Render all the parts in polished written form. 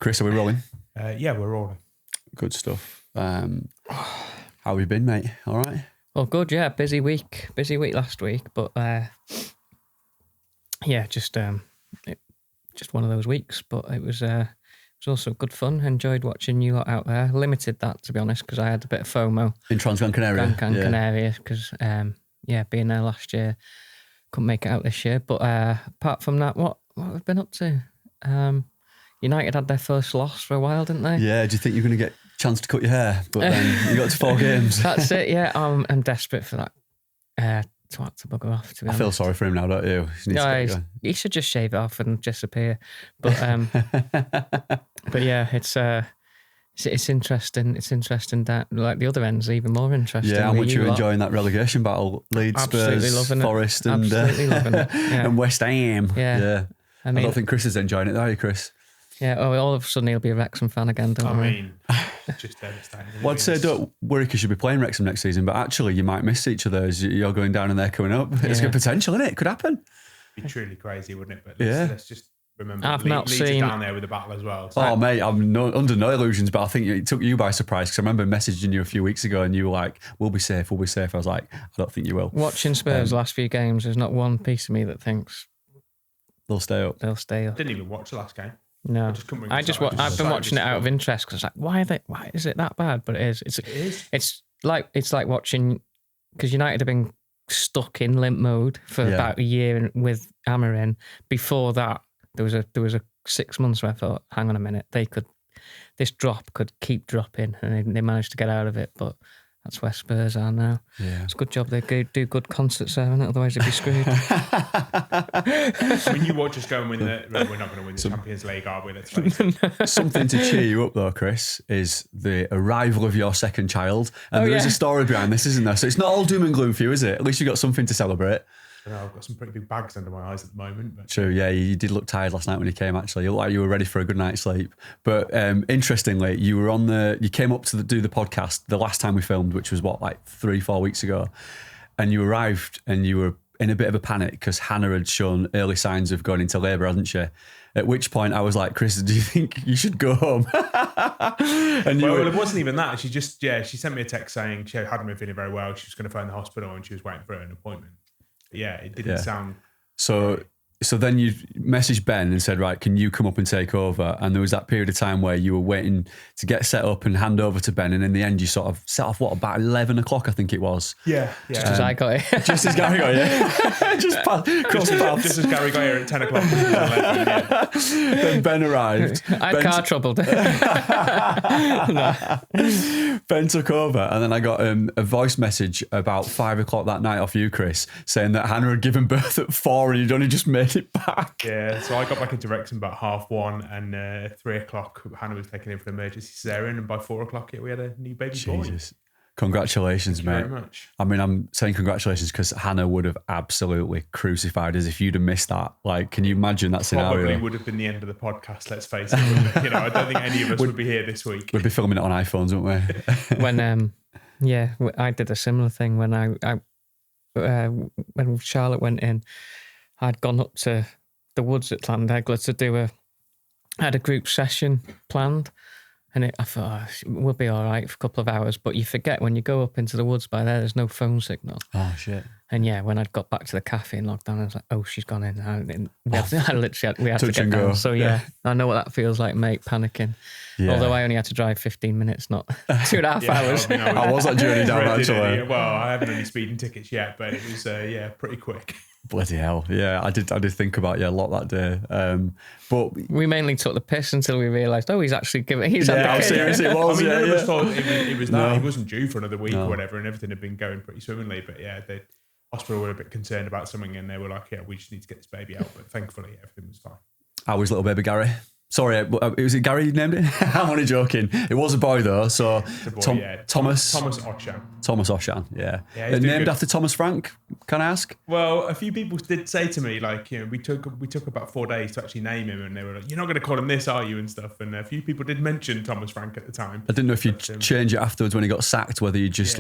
Chris, are we rolling? Yeah, we're rolling. Good stuff. How have you been, mate? All right? Well, good, yeah. Busy week last week, but yeah, just one of those weeks. But it was also good fun. Enjoyed watching you lot out there. Limited that, to be honest, because I had a bit of FOMO. In Transgrancanaria? Gran Canaria, because, being there last year, couldn't make it out this year. But apart from that, what have we been up to? United had their first loss for a while, didn't they? Yeah, do you think you're going to get a chance to cut your hair? But then you got to 4 games. That's it, yeah. I'm desperate for that twat to bugger off, to be honest. I feel sorry for him now, don't you? He should just shave it off and disappear. But but yeah, it's interesting. It's interesting that like the other end's even more interesting. Yeah, how much you're enjoying that relegation battle. Leeds, Spurs, Forest and loving it. Yeah. And West Ham. Yeah. I don't think Chris is enjoying it, are you, Chris? Yeah, all of a sudden he'll be a Wrexham fan again, don't we? I mean, just devastating. Well, I'd say don't worry because you'll be playing Wrexham next season, but actually you might miss each other as you're going down and they're coming up. It's got potential, isn't it? It could happen. It'd be truly crazy, wouldn't it? But let's just remember Leeds are down there with the battle as well. So. Oh, mate, I'm under no illusions, but I think it took you by surprise because I remember messaging you a few weeks ago and you were like, we'll be safe. I was like, I don't think you will. Watching Spurs last few games, there's not one piece of me that thinks they'll stay up. I didn't even watch the last game. No, I've been watching it out of interest because like, why is it that bad? But it is. It's like watching, because United have been stuck in limp mode for about a year with Amarin. Before that, there was a 6 months where I thought, hang on a minute, this drop could keep dropping, and they managed to get out of it. But that's where Spurs are now. Yeah. It's a good job they do good concerts there, isn't it? Otherwise they'd be screwed. When you watch us go and win we're not going to win the Champions League, are we? Let's face it. Something to cheer you up though, Chris, is the arrival of your second child. And there is a story behind this, isn't there? So it's not all doom and gloom for you, is it? At least you've got something to celebrate. I've got some pretty big bags under my eyes at the moment. But. True, yeah, you did look tired last night when you came. Actually, you looked like you were ready for a good night's sleep. But interestingly, you were you came up to do the podcast the last time we filmed, which was like 3-4 weeks ago, and you arrived and you were in a bit of a panic because Hannah had shown early signs of going into labour, hadn't she? At which point I was like, Chris, do you think you should go home? Well, it wasn't even that. She sent me a text saying she hadn't been feeling very well. She was going to phone the hospital and she was waiting for an appointment. Yeah, it didn't sound... So then you messaged Ben and said, right, can you come up and take over? And there was that period of time where you were waiting to get set up and hand over to Ben. And in the end, you sort of set off, about 11 o'clock, I think it was. Yeah. Just as I got here. Just as Gary got here. just as Gary got here at 10 o'clock. 11, yeah. Then Ben arrived. I had car trouble. Ben took over. And then I got a voice message about 5 o'clock that night off you, Chris, saying that Hannah had given birth at 4 and you'd only just made it back. Yeah, so I got back into Wrexham about 1:30 and 3 o'clock Hannah was taken in for an emergency cesarean, and by 4 o'clock we had a new baby boy. Congratulations, mate. Thank you very much. I mean, I'm saying congratulations because Hannah would have absolutely crucified us if you'd have missed that. Like, can you imagine that scenario? Probably would have been the end of the podcast, let's face it. I don't think any of us would be here this week. We'd be filming it on iPhones, wouldn't we? I did a similar thing when when Charlotte went in. I'd gone up to the woods at Llandegla to I had a group session planned, and I thought we'll be all right for a couple of hours, but you forget when you go up into the woods by there's no phone signal. Oh, shit. And when I'd got back to the cafe in lockdown, I was like, oh, she's gone in. We had to get down. So I know what that feels like, mate, panicking. Yeah. Although I only had to drive 15 minutes, not 2.5 hours. I was that journey down, actually. Well, I haven't any speeding tickets yet, but it was, pretty quick. Bloody hell. Yeah, I did think about a lot that day. But we mainly took the piss until we realised, he's actually had the kid. Seriously, it was. None of us thought it was that. He wasn't due for another week or whatever, and everything had been going pretty swimmingly. But the hospital were a bit concerned about something, and they were like, we just need to get this baby out. But thankfully, everything was fine. How was little baby Gary? Sorry, was it Gary you named it? I'm only joking. It was a boy though, so Thomas Oshan. Thomas Oshan, yeah named after Thomas Frank, can I ask? Well, a few people did say to me, we took about 4 days to actually name him, and they were like, you're not going to call him this, are you, and stuff. And a few people did mention Thomas Frank at the time. I didn't know if you'd change it afterwards when he got sacked, whether you just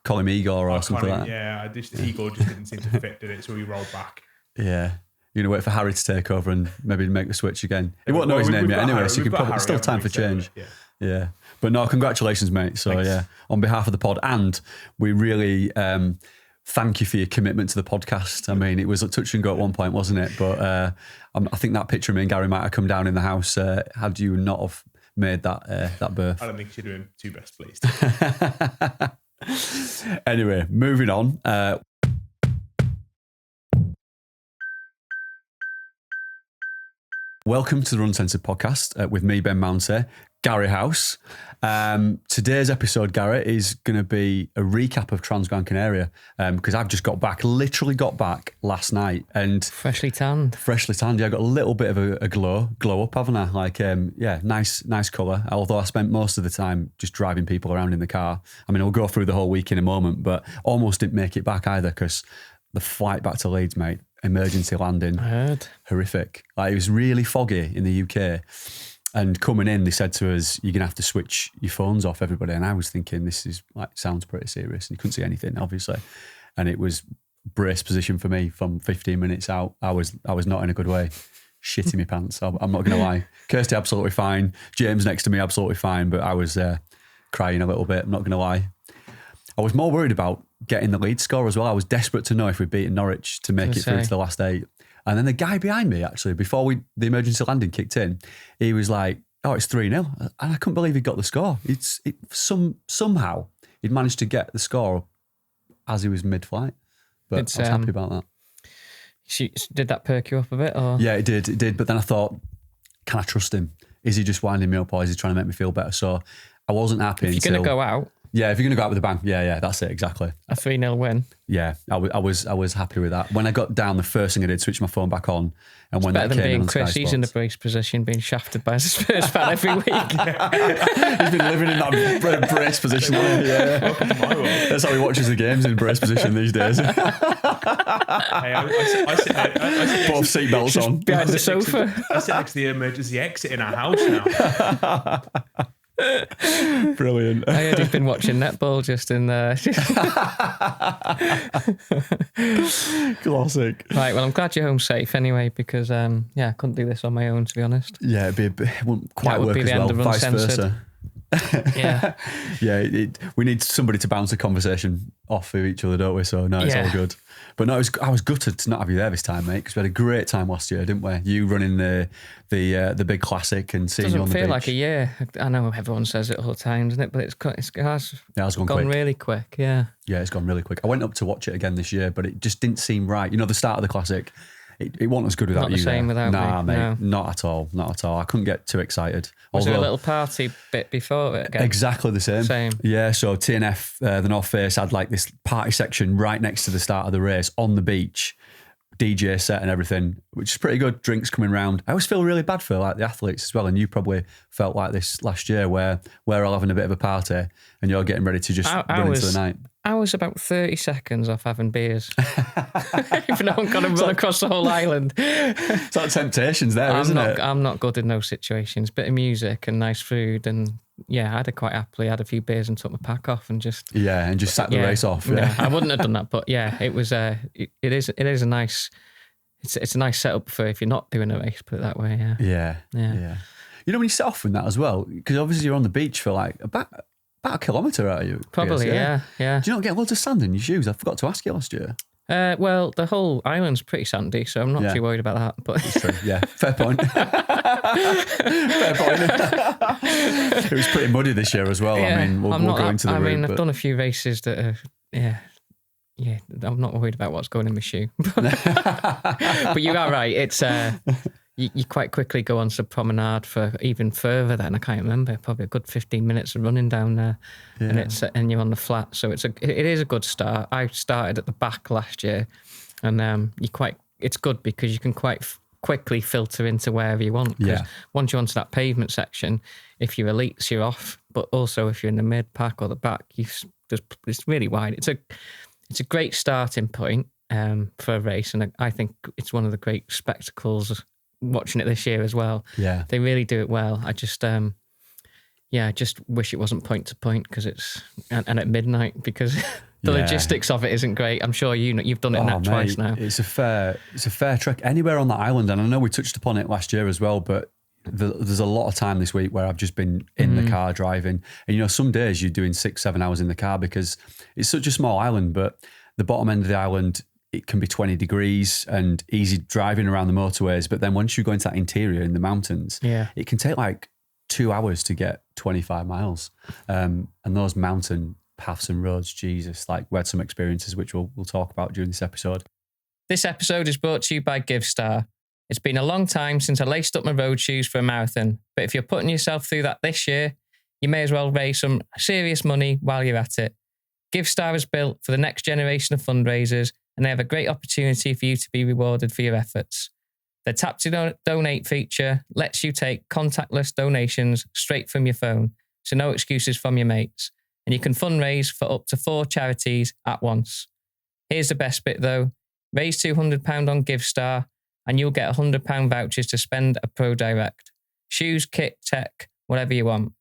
call him Igor or something like that. Yeah, Igor just didn't seem to fit, did it? So we rolled back. Yeah. You're going to wait for Harry to take over and maybe make the switch again. He won't know his name yet anyway, so you can probably still time for change. Yeah. But no, congratulations, mate. So Thanks. yeah, on behalf of the pod, and we really thank you for your commitment to the podcast. I mean, it was a touch and go at one point, wasn't it? But I think that picture of me and Gary might have come down in the house had you not have made that birth. I don't think you're doing too best pleased. Anyway, moving on. Welcome to the RUNcensored podcast with me, Ben Mounsey, Gary House. Today's episode, Gary, is going to be a recap of Transgrancanaria because I've just literally got back last night. And Freshly tanned, yeah, I got a little bit of a glow up, haven't I? Like, nice colour. Although I spent most of the time just driving people around in the car. I mean, I'll go through the whole week in a moment, but almost didn't make it back either because the flight back to Leeds, mate, emergency landing. I heard. Horrific. Like, it was really foggy in the UK. And coming in, they said to us, you're going to have to switch your phones off, everybody. And I was thinking, this is sounds pretty serious. And you couldn't see anything, obviously. And it was brace position for me from 15 minutes out. I was not in a good way. Shitting my pants. I'm not going to lie. Kirsty, absolutely fine. James next to me, absolutely fine. But I was crying a little bit. I'm not going to lie. I was more worried about getting the lead score as well. I was desperate to know if we'd beaten Norwich to make it through to the last 8. And then the guy behind me, actually, before the emergency landing kicked in, he was like, oh, it's 3-0. And I couldn't believe he got the score. Somehow he'd managed to get the score as he was mid-flight. But I was happy about that. Did that perk you up a bit? Or? Yeah, it did. But then I thought, can I trust him? Is he just winding me up or is he trying to make me feel better? So I wasn't happy until... If you're going to go out... Yeah, if you're going to go out with a bang. Yeah, that's it, exactly. A 3-0 win. Yeah, I was happy with that. When I got down, the first thing I did, switch my phone back on. And when better that than came being Chris, he's in the brace position, being shafted by his Spurs fan every week. He's been living in that brace position. Yeah. Welcome to my world. That's how he watches the games, in brace position these days. Hey, I sit both seatbelts on. Behind the sofa. I sit next to the emergency exit in our house now. Brilliant. I heard he's been watching netball just in there. Classic. Right, well, I'm glad you're home safe anyway because, I couldn't do this on my own, to be honest. Yeah, it wouldn't quite would work be as the well, end of vice RUNcensored. versa. Yeah. We need somebody to bounce the conversation off of each other, don't we? So no, it's all good. But no, I was gutted to not have you there this time, mate, because we had a great time last year, didn't we? You running the big classic and seeing you on the beach. Doesn't feel like a year. I know everyone says it all the time, doesn't it? But it's gone really quick. Yeah, it's gone really quick. I went up to watch it again this year, but it just didn't seem right. You know, the start of the classic. It wasn't as good without you. Not the same without me. Nah, mate, no. Not at all. I couldn't get too excited. Was there a little party bit before it again? Exactly the same. Yeah, so TNF, the North Face, had like this party section right next to the start of the race on the beach, DJ set and everything, which is pretty good. Drinks coming round. I always feel really bad for like the athletes as well, and you probably felt like this last year where we're all having a bit of a party and you're getting ready to just run into the night. I was about 30 seconds off having beers. If no one got to run across the whole island. It's like temptations there, isn't it? I'm not good in those situations. Bit of music and nice food and I had it quite happily. Had a few beers and took my pack off and just... Yeah, and just sat the race off. Yeah. I wouldn't have done that, but it was... It is a nice... It's a nice setup for if you're not doing a race, put it that way, Yeah. You know when you set off from that as well, because obviously you're on the beach for like about a kilometre, are you? Probably, yeah. Do you not get loads of sand in your shoes? I forgot to ask you last year. Well, the whole island's pretty sandy, so I'm not too worried about that. But it's true, yeah. Fair point. Fair point. It was pretty muddy this year as well. Yeah, I mean, we'll go into the route. I've done a few races that are, I'm not worried about what's going in my shoe. But you are right. It's you quite quickly go on some promenade for even further than I can't remember, probably a good 15 minutes of running down there, and you're on the flat. So it is a good start. I started at the back last year, and it's good because you can quite quickly filter into wherever you want. Because once you're onto that pavement section, if you're elites, you're off. But also if you're in the mid pack or the back, it's really wide. It's a great starting point for a race, and I think it's one of the great spectacles. Watching it this year as well. Yeah. They really do it well. I just I just wish it wasn't point to point because it's and at midnight because The logistics of it isn't great. I'm sure you've done it twice now. It's a fair trek anywhere on that island, and I know we touched upon it last year as well, but there's a lot of time this week where I've just been in the car driving, and some days you're doing 6-7 hours in the car because it's such a small island, but the bottom end of the island, it can be 20 degrees and easy driving around the motorways, but then once you go into that interior in the mountains, it can take like 2 hours to get 25 miles, and those mountain paths and roads, Jesus, like we had some experiences which we'll talk about during this episode. This episode is brought to you by GiveStar. It's been a long time since I laced up my road shoes for a marathon, but if you're putting yourself through that this year, you may as well raise some serious money while you're at it. GiveStar is built for the next generation of fundraisers, and they have a great opportunity for you to be rewarded for your efforts. The Tap to Donate feature lets you take contactless donations straight from your phone, so no excuses from your mates. And you can fundraise for up to 4 charities at once. Here's the best bit though. Raise £200 on GiveStar and you'll get £100 vouchers to spend at ProDirect. Shoes, kit, tech, whatever you want.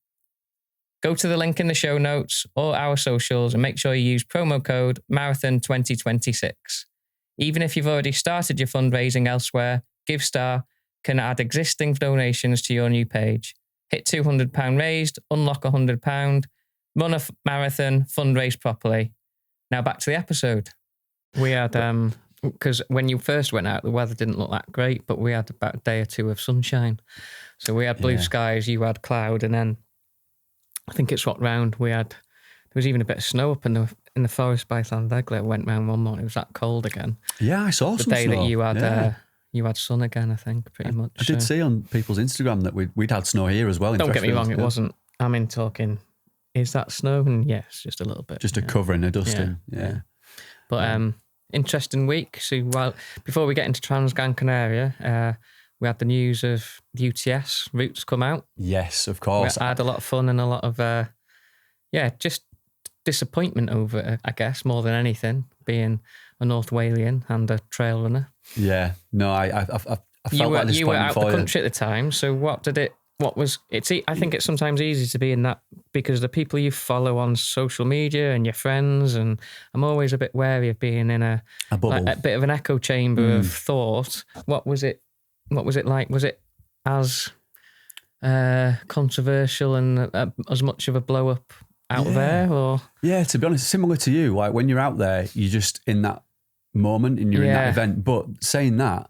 Go to the link in the show notes or our socials and make sure you use promo code Marathon2026. Even if you've already started your fundraising elsewhere, GiveStar can add existing donations to your new page. Hit £200 raised, unlock £100, run a marathon, fundraise properly. Now back to the episode. We had, because when you first went out, the weather didn't look that great, but we had about a day or two of sunshine. So we had blue skies, you had cloud, and then I think it swapped round. There was even a bit of snow up in the forest by Llandegla. Went round one morning. It was that cold again. Yeah, I saw some snow. The day that you had sun again, I think, pretty much. I did see on people's Instagram that we'd had snow here as well. Don't get me wrong, it wasn't. I'm in talking. Is that snow? And yes, just a little bit. Just a covering, a dusting. Yeah. But interesting week. So before we get into Transgrancanaria, we had the news of the UTS routes come out. Yes, of course. I had a lot of fun and a lot of, just disappointment over it, I guess, more than anything, being a North Walian and a trail runner. Yeah. No, I felt like you were out the country at the time. So I think it's sometimes easy to be in that because the people you follow on social media and your friends, and I'm always a bit wary of being in a bubble. Like a bit of an echo chamber of thought. What was it like? Was it as controversial and as much of a blow up out there? Or to be honest, similar to you, like when you're out there, you're just in that moment and you're in that event. But saying that,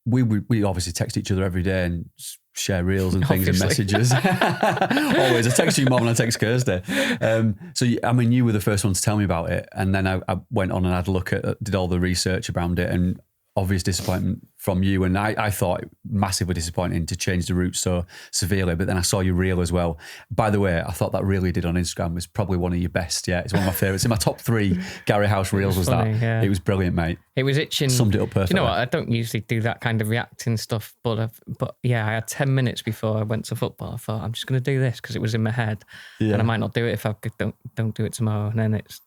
we obviously text each other every day and share reels and things and messages. Always. I text you more than I text Kirsty. You were the first one to tell me about it. And then I went on and had a look did all the research around it, and obvious disappointment from you. And I thought it massively disappointing to change the route so severely. But then I saw your reel as well. By the way, I thought that reel you did on Instagram was probably one of your best. Yeah, it's one of my favourites. In my top 3 Gary House reels was funny, that. Yeah. It was brilliant, mate. It was itching. Summed it up perfectly. You know what? I don't usually do that kind of reacting stuff, but I had 10 minutes before I went to football. I thought, I'm just going to do this because it was in my head. Yeah. And I might not do it if I don't do it tomorrow. And then it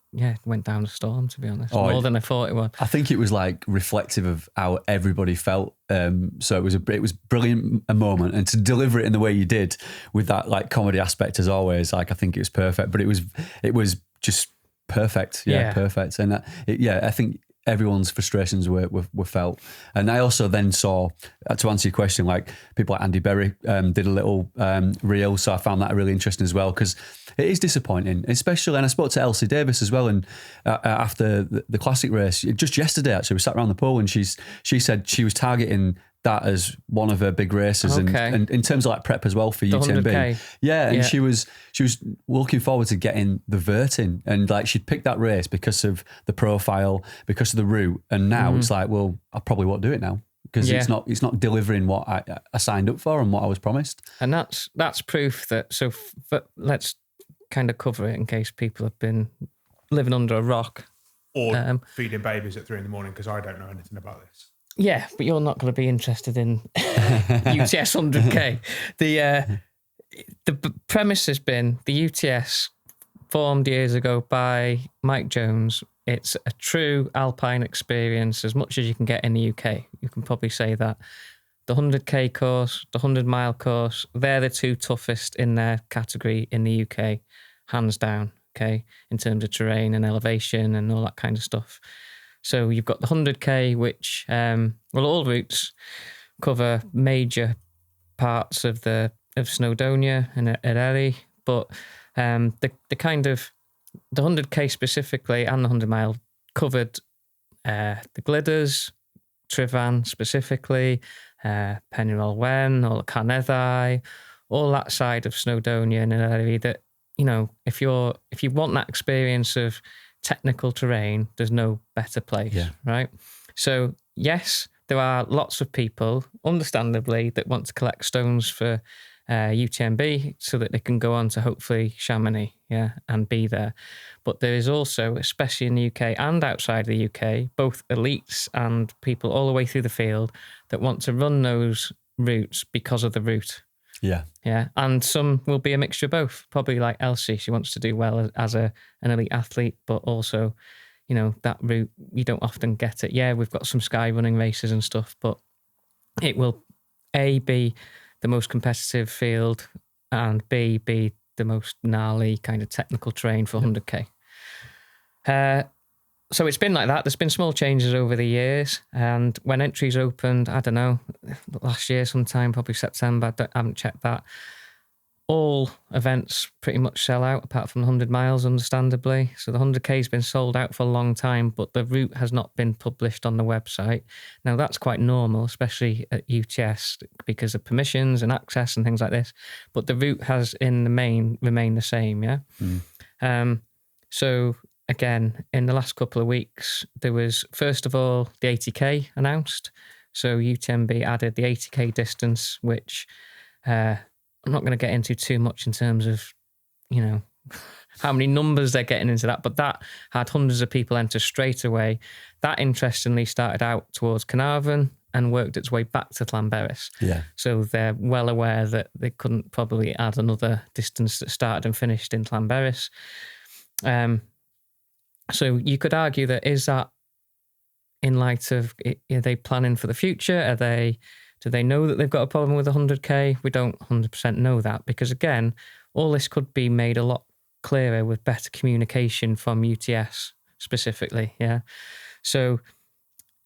went down a storm, to be honest. More than I thought it was. I think it was like reflective of how everybody felt. So it was brilliant a moment, and to deliver it in the way you did with that like comedy aspect as always, like I think it was perfect. But it was just perfect. Yeah. Perfect. And I think everyone's frustrations were felt. And I also then saw, to answer your question, like people like Andy Berry did a little reel, so I found that really interesting as well, because it is disappointing, especially, and I spoke to Elsie Davis as well, and after the classic race, just yesterday actually, we sat around the pool, and she said she was targeting that as one of her big races, and in terms of like prep as well for UTMB. 100K. She was looking forward to getting the vert in, and like she'd picked that race because of the profile, because of the route, and now it's like, well, I probably won't do it now because it's not delivering what I signed up for and what I was promised. And that's proof that. So let's kind of cover it in case people have been living under a rock or feeding babies at 3 a.m. because I don't know anything about this. Yeah, but you're not going to be interested in UTS 100K. The premise has been the UTS formed years ago by Mike Jones. It's a true Alpine experience, as much as you can get in the UK. You can probably say that. The 100K course, the 100-mile course, they're the 2 toughest in their category in the UK, hands down. 100k in terms of terrain and elevation and all that kind of stuff. So you've got the 100k, which, all routes cover major parts of Snowdonia and Eleri, but the kind of the 100k specifically and the 100 mile covered the Glidders, Tryfan specifically, Penyrol Wen, or Carneddau, all that side of Snowdonia and Eleri. That, you know, if you want that experience of technical terrain, there's no better place, right? So yes, there are lots of people, understandably, that want to collect stones for UTMB so that they can go on to hopefully Chamonix, and be there. But there is also, especially in the UK and outside the UK, both elites and people all the way through the field that want to run those routes because of the route. Yeah. And some will be a mixture of both. Probably like Elsie, she wants to do well as an elite athlete, but also, you know, that route, you don't often get it. Yeah, we've got some sky running races and stuff, but it will A, be the most competitive field, and B, be the most gnarly kind of technical terrain for 100k. So it's been like that. There's been small changes over the years, and when entries opened, I don't know, last year sometime, probably September, I haven't checked that, all events pretty much sell out apart from the 100 miles, understandably. So the 100k has been sold out for a long time, but the route has not been published on the website. Now that's quite normal, especially at UTS, because of permissions and access and things like this. But the route has in the main remained the same, So again, in the last couple of weeks, there was, first of all, the 80k announced. So UTMB added the 80k distance, which I'm not going to get into too much in terms of, you know, how many numbers they're getting into that, but that had hundreds of people enter straight away. That interestingly started out towards Carnarvon and worked its way back to Llanberis. So they're well aware that they couldn't probably add another distance that started and finished in Llanberis. So you could argue that, is that in light of, are they planning for the future? Do they know that they've got a problem with 100k? We don't 100% know that, because again, all this could be made a lot clearer with better communication from UTS specifically. So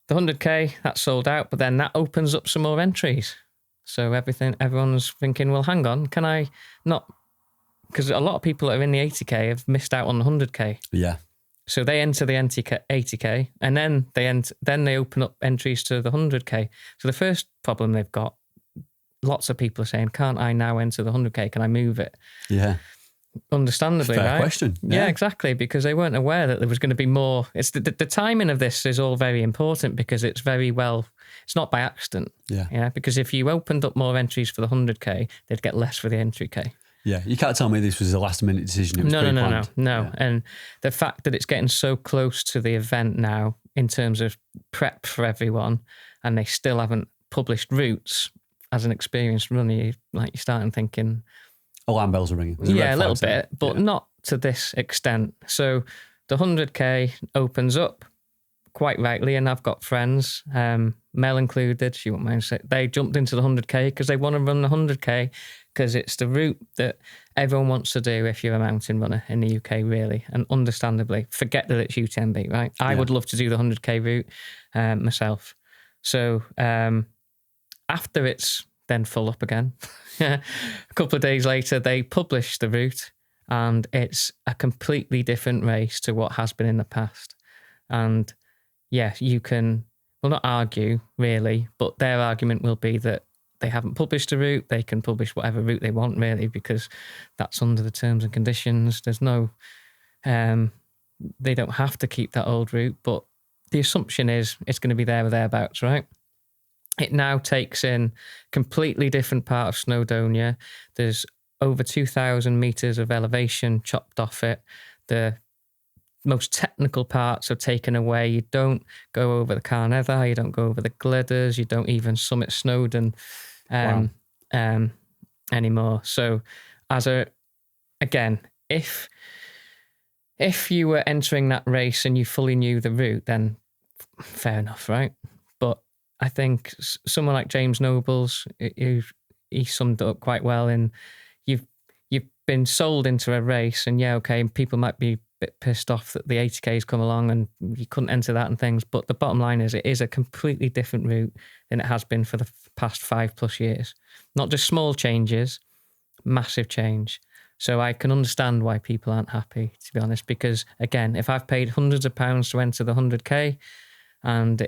the 100k, that's sold out, but then that opens up some more entries. So everyone's thinking, well, hang on, can I not? Because a lot of people that are in the 80k have missed out on the 100k. So they enter the 80k, and then they open up entries to the 100k. So the first problem they've got, lots of people are saying, can't I now enter the 100k? Can I move it? Understandably, fair right? question. Yeah, exactly, because they weren't aware that there was going to be more. It's the timing of this is all very important, because it's it's not by accident. Because if you opened up more entries for the 100k, they'd get less for the entry k. You can't tell me this was a last-minute decision. It was pre-planned. No. And the fact that it's getting so close to the event now in terms of prep for everyone, and they still haven't published routes as an experienced runner, you're starting thinking... Alarm bells are ringing. A little bit, but not to this extent. So the 100k opens up, quite rightly, and I've got friends, Mel included, she won't mind saying, they jumped into the 100k because they want to run the 100k, because it's the route that everyone wants to do if you're a mountain runner in the UK, really, and understandably. Forget that it's UTMB, right? I would love to do the 100k route myself. So after it's then full up again, a couple of days later, they publish the route, and it's a completely different race to what has been in the past. And you can, well, not argue really, but their argument will be that they haven't published a route. They can publish whatever route they want, really, because that's under the terms and conditions. There's no, they don't have to keep that old route, but the assumption is it's going to be there or thereabouts, right? It now takes in completely different part of Snowdonia. There's over 2,000 metres of elevation chopped off it. The most technical parts are taken away. You don't go over the Carneddau, you don't go over the Glidders, you don't even summit Snowdon anymore. So again, if you were entering that race and you fully knew the route, then fair enough, right? But I think someone like James Nobles, he summed it up quite well in, you've been sold into a race, and people might be a bit pissed off that the 80K's come along and you couldn't enter that and things, but the bottom line is it is a completely different route than it has been for the past 5+ years. Not just small changes, massive change. So I can understand why people aren't happy, to be honest, because again, if I've paid hundreds of pounds to enter the 100K, and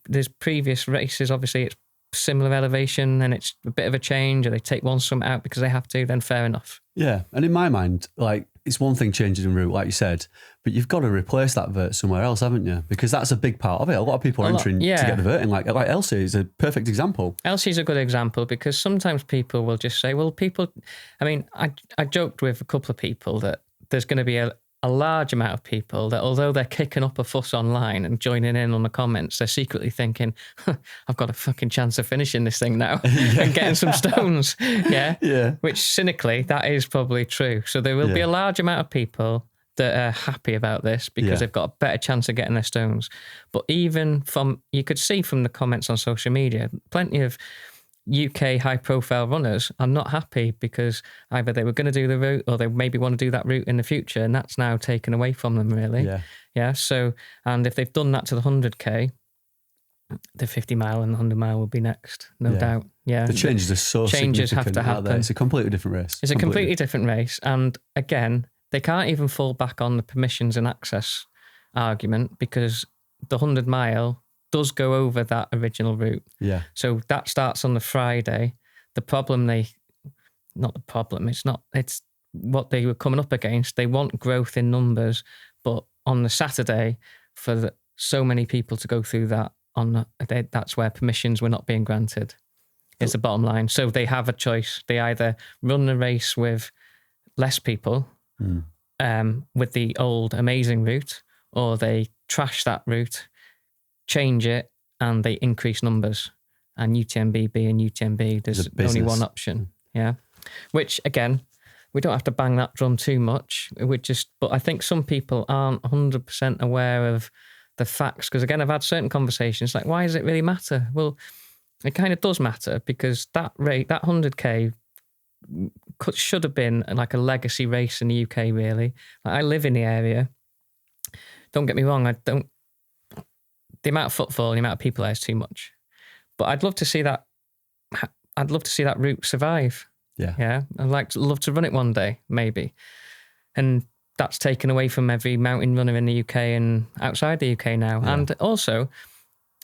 there's previous races, obviously it's similar elevation and it's a bit of a change, or they take one summit out because they have to, then fair enough. Yeah. And in my mind, like, it's one thing changing in route, like you said, but you've got to replace that vert somewhere else, haven't you? Because that's a big part of it. A lot of people are entering to get the vert in. Like Elsie is a perfect example. Elsie's a good example because sometimes people will just say, well, I joked with a couple of people that there's going to be a large amount of people that, although they're kicking up a fuss online and joining in on the comments, they're secretly thinking, I've got a fucking chance of finishing this thing now and getting some stones. Yeah. Which cynically, that is probably true. So there will be a large amount of people that are happy about this because they've got a better chance of getting their stones. But even you could see from the comments on social media, plenty of UK high-profile runners are not happy because either they were going to do the route or they maybe want to do that route in the future, and that's now taken away from them, really. Yeah. So, and if they've done that to the 100K, the 50 mile and the 100 mile will be next, no doubt. Yeah. The changes are so changes have to happen. It's a completely different race. It's a completely different race, and again, they can't even fall back on the permissions and access argument because the 100 mile does go over that original route. Yeah. So that starts on the Friday. It's what they were coming up against. They want growth in numbers, but on the Saturday, for so many people to go through that, that's where permissions were not being granted. It's the bottom line. So they have a choice. They either run the race with less people, with the old amazing route, or they trash that route, change it, and they increase numbers. And UTMB being UTMB, there's only one option. Yeah. Which, again, we don't have to bang that drum too much. But I think some people aren't 100% aware of the facts. Because, again, I've had certain conversations like, why does it really matter? Well, it kind of does matter because that 100K should have been like a legacy race in the UK, really. Like, I live in the area. Don't get me wrong, the amount of footfall, the amount of people there is too much. But I'd love to see that. I'd love to see that route survive. Yeah. I'd love to run it one day, maybe. And that's taken away from every mountain runner in the UK and outside the UK now. Yeah. And also,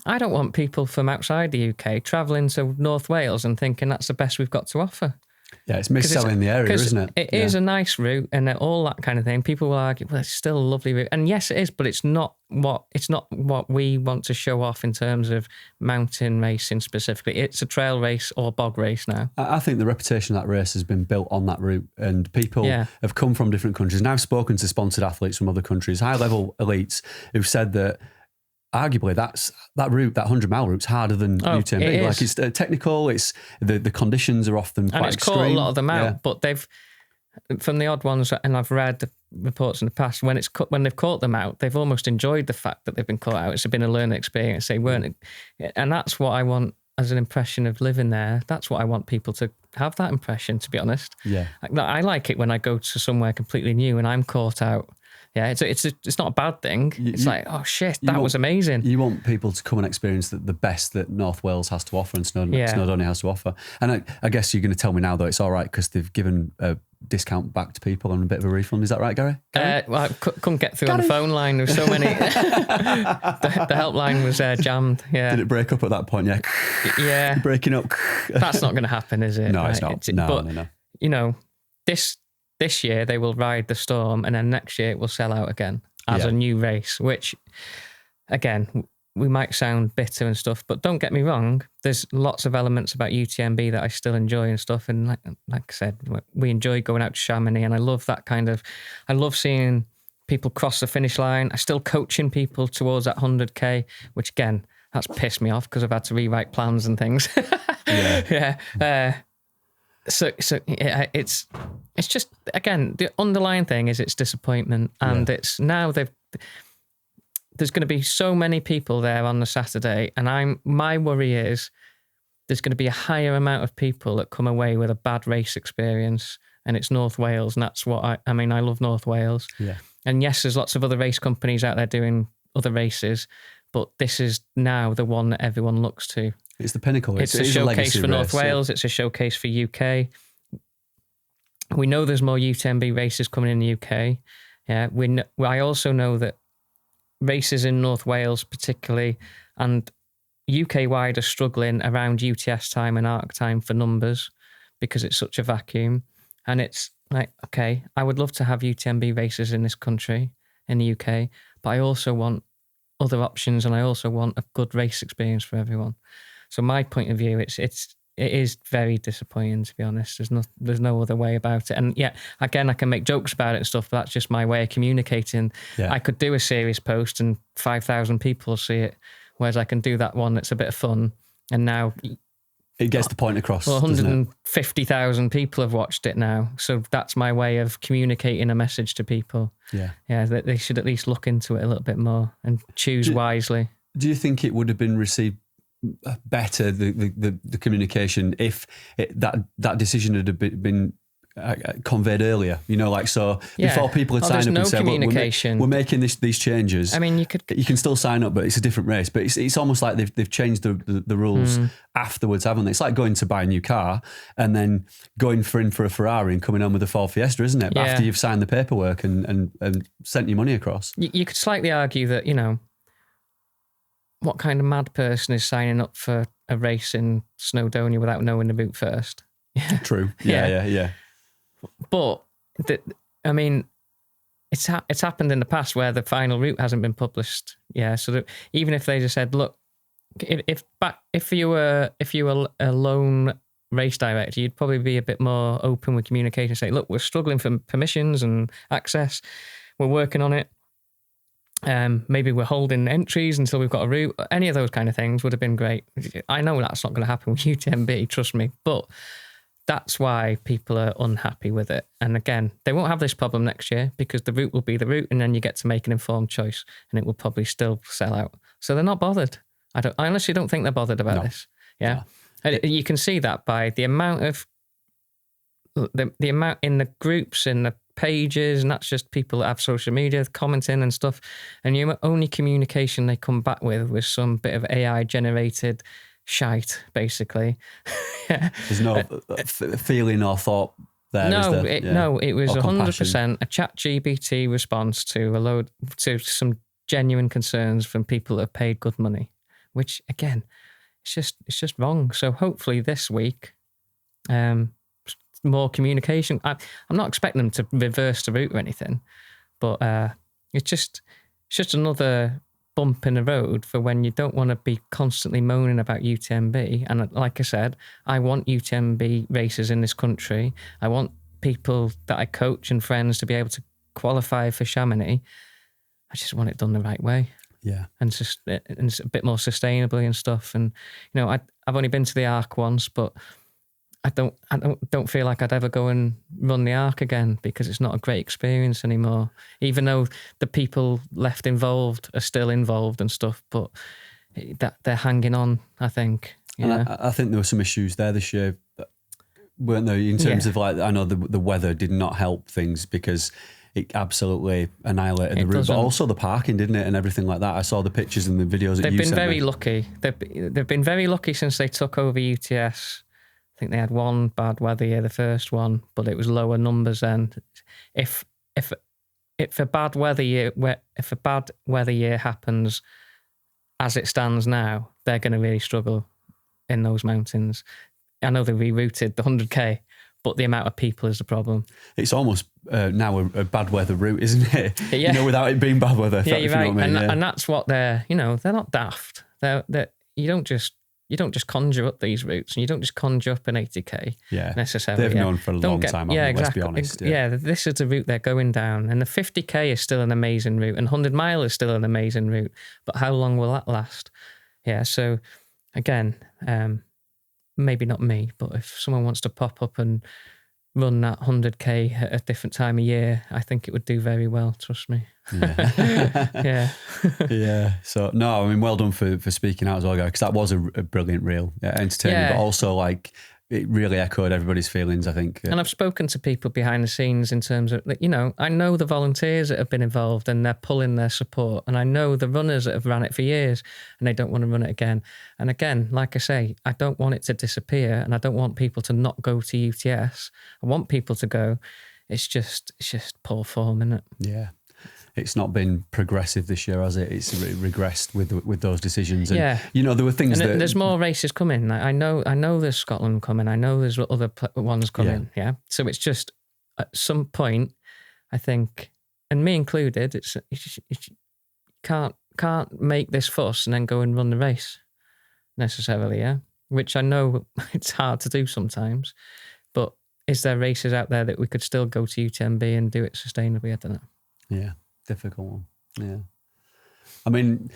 I don't want people from outside the UK travelling to North Wales and thinking that's the best we've got to offer. Yeah, it's mis-selling the area, isn't it? It is a nice route and all that kind of thing. People will argue, well, it's still a lovely route. And yes, it is, but it's not what we want to show off in terms of mountain racing specifically. It's a trail race or bog race now. I think the reputation of that race has been built on that route, and people have come from different countries. And I've spoken to sponsored athletes from other countries, high-level elites, who've said that arguably that route, that 100-mile route's harder than UTMB. Like, it's technical, it's the conditions are often quite extreme. And it's caught a lot of them out, but they've, from the odd ones, and I've read reports in the past, when they've caught them out, they've almost enjoyed the fact that they've been caught out. It's been a learning experience. They weren't, and that's what I want as an impression of living there. That's what I want people to have, that impression, to be honest. Yeah. I like it when I go to somewhere completely new and I'm caught out. Yeah, it's not a bad thing. It's like, oh shit, that was amazing. You want people to come and experience the best that North Wales has to offer and Snowdonia has to offer. And I guess you're going to tell me now, though, it's all right because they've given a discount back to people and a bit of a refund. Is that right, Gary? Well, I couldn't get through on the phone line. There was so many. the helpline was jammed. Yeah. Did it break up at that point? Yeah. Yeah. Breaking up. That's not going to happen, is it? No, it's not. No. You know, this year they will ride the storm, and then next year it will sell out again as a new race, which, again, we might sound bitter and stuff, but don't get me wrong, there's lots of elements about UTMB that I still enjoy and stuff. And like I said, we enjoy going out to Chamonix, and I love that I love seeing people cross the finish line. I'm still coaching people towards that 100K, which again, that's pissed me off because I've had to rewrite plans and things. So it's just, again, the underlying thing is it's disappointment, and it's now there's going to be so many people there on the Saturday, and my worry is there's going to be a higher amount of people that come away with a bad race experience and it's North Wales, and that's what I mean, I love North Wales. Yeah. And yes, there's lots of other race companies out there doing other races, but this is now the one that everyone looks to. It's the pinnacle. It's a showcase for North Wales. It's a showcase for UK. We know there's more UTMB races coming in the UK. Yeah, I also know that races in North Wales particularly and UK-wide are struggling around UTS time and ARC time for numbers because it's such a vacuum. And it's like, okay, I would love to have UTMB races in this country, in the UK, but I also want other options and I also want a good race experience for everyone. So my point of view, it is very disappointing, to be honest. There's no other way about it. And yeah, again, I can make jokes about it and stuff, but that's just my way of communicating. Yeah. I could do a serious post and 5,000 people will see it, whereas I can do that one that's a bit of fun. And now it gets the point across. Well, 150,000 people have watched it now. So that's my way of communicating a message to people. Yeah. Yeah, that they should at least look into it a little bit more and choose wisely. Do you think it would have been received better, the communication, if that decision had been conveyed earlier? You know, like, so before people had signed up and said, we're making these changes. I mean, you can still sign up, but it's a different race. But it's almost like they've changed the rules afterwards, haven't they? It's like going to buy a new car and then going in for a Ferrari and coming home with a Ford Fiesta, isn't it? Yeah. After you've signed the paperwork and sent your money across. You could slightly argue that, you know, what kind of mad person is signing up for a race in Snowdonia without knowing the route first? True. Yeah. But I mean, it's happened in the past where the final route hasn't been published. Yeah, so that even if they just said, look, if you were a lone race director, you'd probably be a bit more open with communication. Say, look, we're struggling for permissions and access. We're working on it. Maybe we're holding entries until we've got a route. Any of those kind of things would have been great. I know that's not going to happen with UTMB, trust me, but that's why people are unhappy with it. And again, they won't have this problem next year because the route will be the route, and then you get to make an informed choice, and it will probably still sell out. So they're not bothered. I honestly don't think they're bothered about this. Yeah, no. You can see that by the amount of the amount in the groups, in the pages, and that's just people that have social media commenting and stuff, and the only communication they come back with was some bit of AI generated shite, basically. There's no feeling or thought there. No, it was 100% a ChatGPT response to some genuine concerns from people that have paid good money, which again, it's just wrong. So hopefully this week, more communication. I'm not expecting them to reverse the route or anything, but it's just another bump in the road for when you don't want to be constantly moaning about UTMB. And like I said, I want UTMB races in this country. I want people that I coach and friends to be able to qualify for Chamonix. I just want it done the right way. Yeah. And it's a bit more sustainably and stuff. And, you know, I've only been to the ARC once, but I don't feel like I'd ever go and run the ARC again because it's not a great experience anymore. Even though the people left involved are still involved and stuff, but that they're hanging on, I think. And I think there were some issues there this year, weren't there? In terms of, like, I know the weather did not help things because it absolutely annihilated the route, but also the parking, didn't it, and everything like that. I saw the pictures and the videos that you sent me. They've been very lucky. They've been very lucky since they took over UTS. I think they had one bad weather year, the first one, but it was lower numbers then. If a bad weather year happens as it stands now, they're going to really struggle in those mountains. I know they rerouted the 100k, but the amount of people is the problem. It's almost now a bad weather route, isn't it? Yeah. You know, without it being bad weather. Yeah, you're right. And that's what they're not daft. You don't just conjure up these routes, and you don't just conjure up an 80k necessarily. They've known for a long time, exactly. Let's be honest. Yeah, this is the route they're going down. And the 50k is still an amazing route, and 100 mile is still an amazing route. But how long will that last? Yeah, so again, maybe not me, but if someone wants to pop up and run that 100k at a different time of year, I think it would do very well, trust me. Yeah. Yeah. So, no, I mean, well done for speaking out as well, guys, because that was a brilliant reel. Yeah, entertaining, but also, like, it really echoed everybody's feelings, I think. And I've spoken to people behind the scenes in terms of, you know, I know the volunteers that have been involved and they're pulling their support. And I know the runners that have ran it for years and they don't want to run it again. And again, like I say, I don't want it to disappear and I don't want people to not go to UTS. I want people to go. It's just poor form, isn't it? Yeah. It's not been progressive this year, has it? It's regressed with those decisions. And, you know, there were things and that... There's more races coming. I know there's Scotland coming. I know there's other ones coming, yeah? So it's just, at some point, I think, and me included, it's can't make this fuss and then go and run the race, necessarily, yeah? Which I know it's hard to do sometimes. But is there races out there that we could still go to UTMB and do it sustainably? I don't know. Yeah. Difficult one. Yeah. I mean,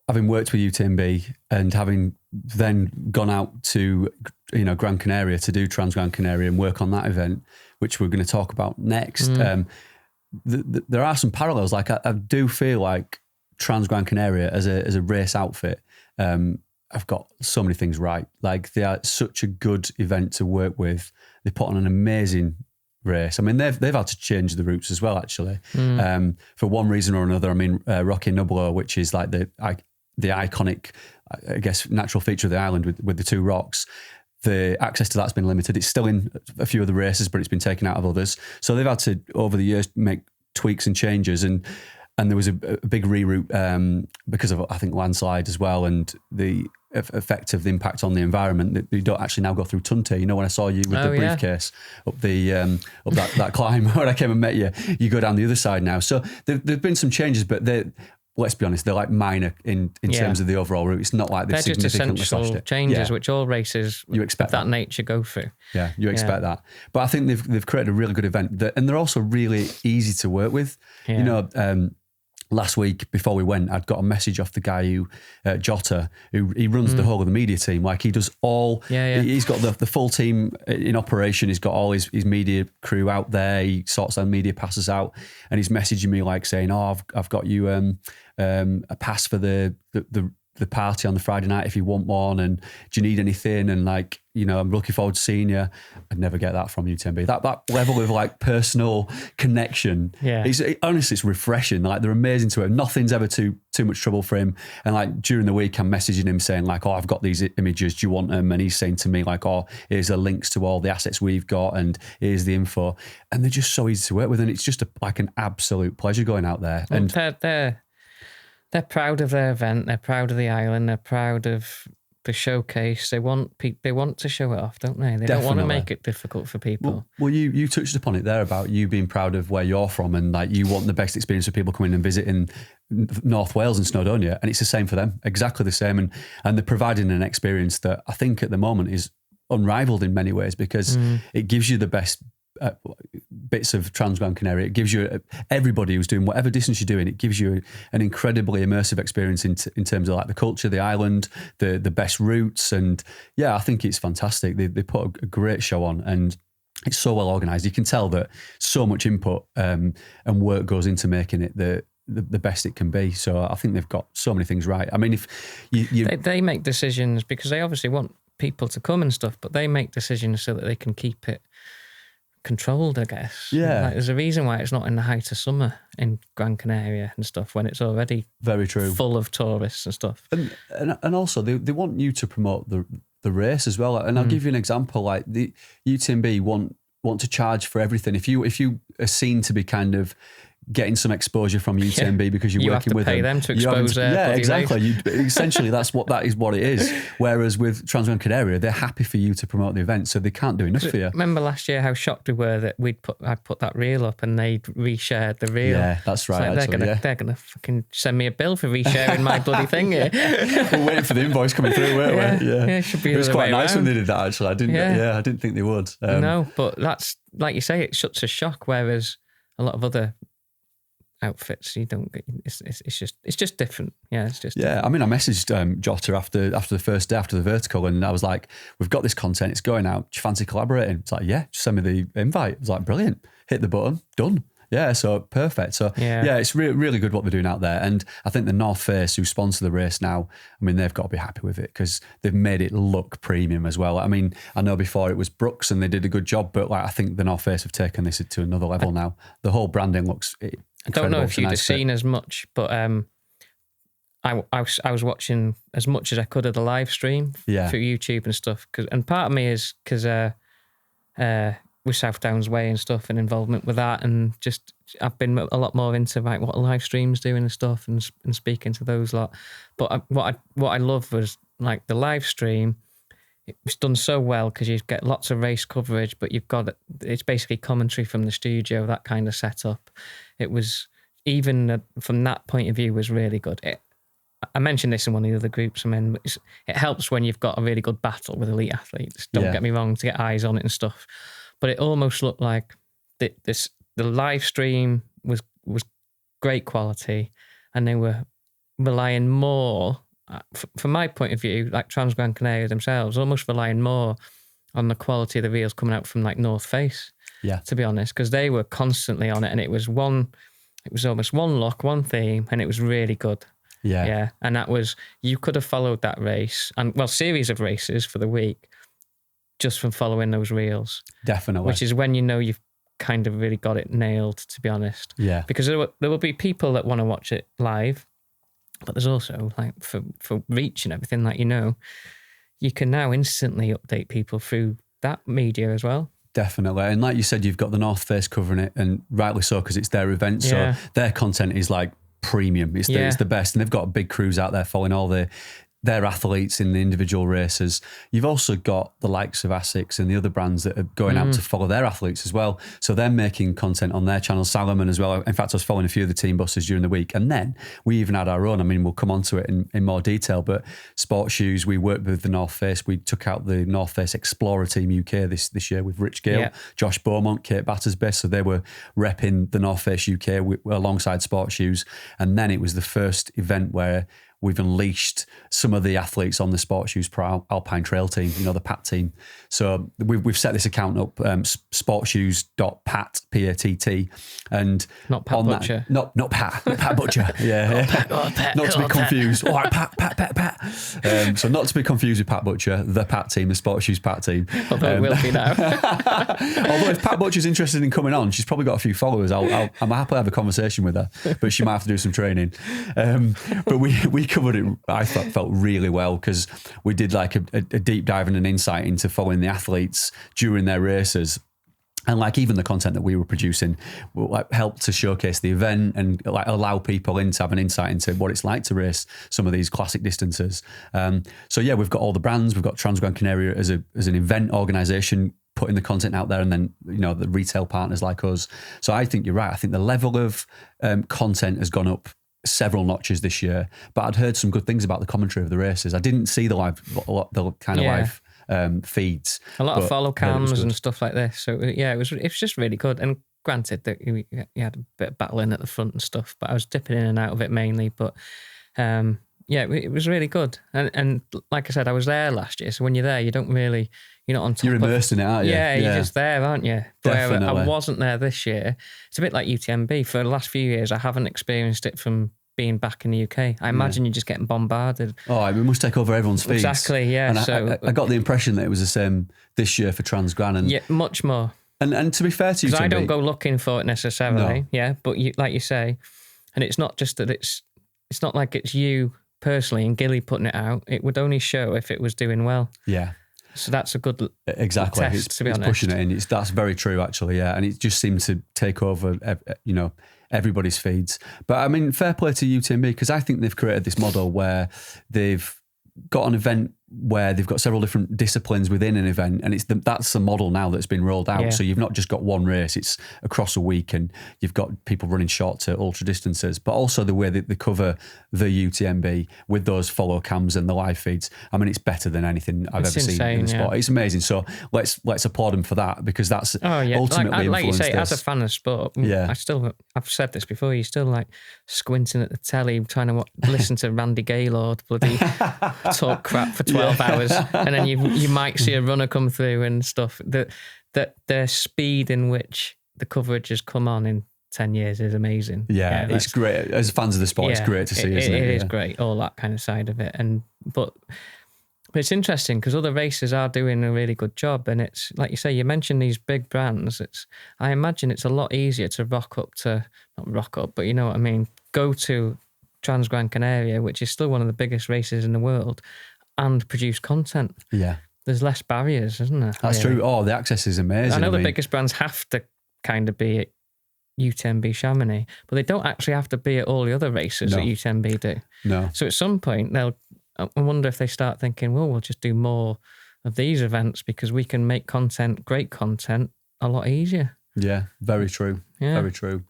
having worked with UTMB and having then gone out to, you know, Gran Canaria to do Transgrancanaria and work on that event, which we're going to talk about next, there are some parallels. Like I do feel like Transgrancanaria as a race outfit, I've got so many things right. Like they are such a good event to work with. They put on an amazing race. I mean, they've had to change the routes as well, actually, for one reason or another. I mean, Rocky Nublo, which is like the iconic, I guess, natural feature of the island with the two rocks. The access to that's been limited. It's still in a few of the races, but it's been taken out of others. So they've had to, over the years, make tweaks and changes. And there was a big reroute because of, I think, landslide as well, and the effect of the impact on the environment, that you don't actually now go through Tunte. You know, when I saw you with the briefcase up that climb when I came and met you, you go down the other side now. So there've been some changes, but let's be honest, they're like minor in terms of the overall route. It's not like they've they're just essential changes which all races you expect of that nature go through. Yeah, you expect that. But I think they've created a really good event, and they're also really easy to work with. Yeah. You know, last week before we went, I'd got a message off the guy who, Jota, he runs the whole of the media team. Like he does all, he's got the full team in operation. He's got all his media crew out there. He sorts their media passes out, and he's messaging me like saying, "Oh, I've got you a pass for the party on the Friday night if you want one, and do you need anything?" And like, you know, I'm looking forward to seeing you. I'd never get that from UTMB. That level of like personal connection. Yeah. Honestly, it's refreshing. Like they're amazing to him. Nothing's ever too much trouble for him. And like during the week, I'm messaging him saying like, "Oh, I've got these images. Do you want them?" And he's saying to me like, "Oh, here's the links to all the assets we've got, and here's the info." And they're just so easy to work with, and it's just like an absolute pleasure going out there. Well, and they're proud of their event. They're proud of the island. They're proud of the showcase. They want to show it off, don't they? They don't want to make it difficult for people. Well, you touched upon it there about you being proud of where you're from, and like you want the best experience for people coming and visiting North Wales and Snowdonia, and it's the same for them, exactly the same. And they're providing an experience that I think at the moment is unrivaled in many ways, because it gives you the best bits of Transgrancanaria. It gives you everybody who's doing whatever distance you're doing. It gives you an incredibly immersive experience in terms of like the culture, the island, the best routes, and yeah, I think it's fantastic. They put a great show on, and it's so well organised. You can tell that so much input and work goes into making it the best it can be. So I think they've got so many things right. I mean, if they make decisions because they obviously want people to come and stuff, but they make decisions so that they can keep it controlled, I guess. Yeah. Like, there's a reason why it's not in the height of summer in Gran Canaria and stuff, when it's already very true, full of tourists and stuff. And also they want you to promote the race as well. And I'll give you an example. Like the UTMB want to charge for everything. If you are seen to be kind of getting some exposure from UTMB because you're working with them. You have to pay them to expose their yeah, exactly. Essentially, that is what it is. Whereas with Transgrancanaria, they're happy for you to promote the event, so they can't do enough for you. Remember last year how shocked we were that I'd put that reel up and they'd reshared the reel. Yeah, that's right. Like they're gonna fucking send me a bill for resharing my bloody thing here. We're waiting for the invoice coming through, weren't we? Yeah, it should be. It was quite nice around. when they did that. Actually, I didn't think they would. No, but that's like you say, it shuts a shock. Whereas a lot of other outfits, you don't get. It's just different. Yeah, it's just. Yeah, different. I mean, I messaged Jota after the first day after the vertical, and I was like, "We've got this content. It's going out. Do you fancy collaborating?" It's like, "Yeah, just send me the invite." It was like, "Brilliant. Hit the button. Done." Yeah, so perfect. So yeah, it's really good what they're doing out there. And I think the North Face, who sponsor the race now, I mean, they've got to be happy with it because they've made it look premium as well. I mean, I know before it was Brooks and they did a good job, but like I think the North Face have taken this to another level now. The whole branding looks incredible. I don't know if you'd have seen as much, but I was watching as much as I could of the live stream through YouTube and stuff. And part of me is because with South Downs Way and stuff and involvement with that, and just I've been a lot more into like what live streams doing and stuff and speaking to those lot. But what I loved was like the live stream. It was done so well because you get lots of race coverage, but it's basically commentary from the studio, that kind of setup. It was even from that point of view was really good. I mentioned this in one of the other groups I'm in. It helps when you've got a really good battle with elite athletes. Don't get me wrong, to get eyes on it and stuff. But it almost looked like the live stream was great quality, and they were relying more, from my point of view, like Transgrancanaria themselves, almost relying more on the quality of the reels coming out from like North Face. Yeah, to be honest, because they were constantly on it, and it was almost one look, one theme, and it was really good. Yeah, and that was, you could have followed that race and series of races for the week just from following those reels. Definitely. Which is when you know you've kind of really got it nailed, to be honest. Yeah. Because there will be people that want to watch it live, but there's also like for reach and everything, like, you can now instantly update people through that media as well. Definitely. And like you said, you've got the North Face covering it, and rightly so, because it's their event. So their content is like premium. It's the best. And they've got big crews out there following all their athletes in the individual races. You've also got the likes of ASICS and the other brands that are going out to follow their athletes as well. So they're making content on their channel, Salomon as well. In fact, I was following a few of the team buses during the week. And then we even had our own. I mean, we'll come on to it in more detail, but SportsShoes, we worked with the North Face. We took out the North Face Explorer Team UK this year with Rich Gale, Josh Beaumont, Kate Battersby. So they were repping the North Face UK alongside SportsShoes. And then it was the first event where we've unleashed some of the athletes on the SportsShoes Pro Alpine Trail team, the PATT team. So we've set this account up, sportshoes.patt, PATT, and not Pat Butcher. Not Pat Butcher. Pat, not to be confused. All right, Pat. So not to be confused with Pat Butcher, the PATT team, the SportsShoes PATT team. Although it will be now. Although if Pat Butcher's interested in coming on, she's probably got a few followers. I'm happily have a conversation with her, but she might have to do some training. But we covered it, I felt really well, because we did like a deep dive and an insight into following the athletes during their races. And like even the content that we were producing will like help to showcase the event and like allow people in to have an insight into what it's like to race some of these classic distances. So yeah, we've got all the brands. We've got Transgrancanaria as an event organisation putting the content out there, and then the retail partners like us. So I think you're right. I think the level of content has gone up several notches this year, but I'd heard some good things about the commentary of the races. I didn't see the live feeds. A lot of follow cams and stuff like this. So yeah, it was just really good. And granted that you had a bit of battling at the front and stuff, but I was dipping in and out of it mainly. But it was really good. And like I said, I was there last year. So when you're there, you're not on top. You're immersed in it, aren't you? Yeah, you're just there, aren't you? Definitely. I wasn't there this year. It's a bit like UTMB. For the last few years, I haven't experienced it from being back in the UK. I imagine you're just getting bombarded. Oh, it must take over everyone's feeds. Exactly, yeah. And I got the impression that it was the same this year for Transgran. And much more. And to be fair to you, because I don't go looking for it necessarily, but like you say, and it's not just that it's not like it's you personally and Gilly putting it out. It would only show if it was doing well. Yeah. So that's a good test, to be honest. Pushing it in. That's very true, actually, yeah. And it just seemed to take over, everybody's feeds. But I mean, fair play to UTMB, because I think they've created this model where they've got an event where they've got several different disciplines within an event, and that's the model now that's been rolled out. Yeah. So you've not just got one race, it's across a week, and you've got people running short to ultra distances, but also the way that they cover the UTMB with those follow cams and the live feeds. I mean, it's better than anything I've ever seen in the sport. It's amazing. So let's applaud them for that, because that's ultimately like you say, as a fan of sport, I've said this before, you're still like squinting at the telly trying to listen to Randy Gaylord bloody talk crap for 12 hours, and then you might see a runner come through and stuff. That the speed in which the coverage has come on in 10 years is amazing. Yeah, it's great. As fans of the sport, it's great to see, isn't it? It is great, all that kind of side of it. But it's interesting because other races are doing a really good job. And it's like you say, you mentioned these big brands. I imagine it's a lot easier to not rock up, but you know what I mean? Go to Transgrancanaria, which is still one of the biggest races in the world, and produce content. Yeah. There's less barriers, isn't there? That's true. Oh, the access is amazing. I know the biggest brands have to kind of be at UTMB Chamonix, but they don't actually have to be at all the other races that UTMB do. No. So at some point, I wonder if they start thinking, well, we'll just do more of these events because we can make great content, a lot easier. Yeah, very true. Yeah. Very true.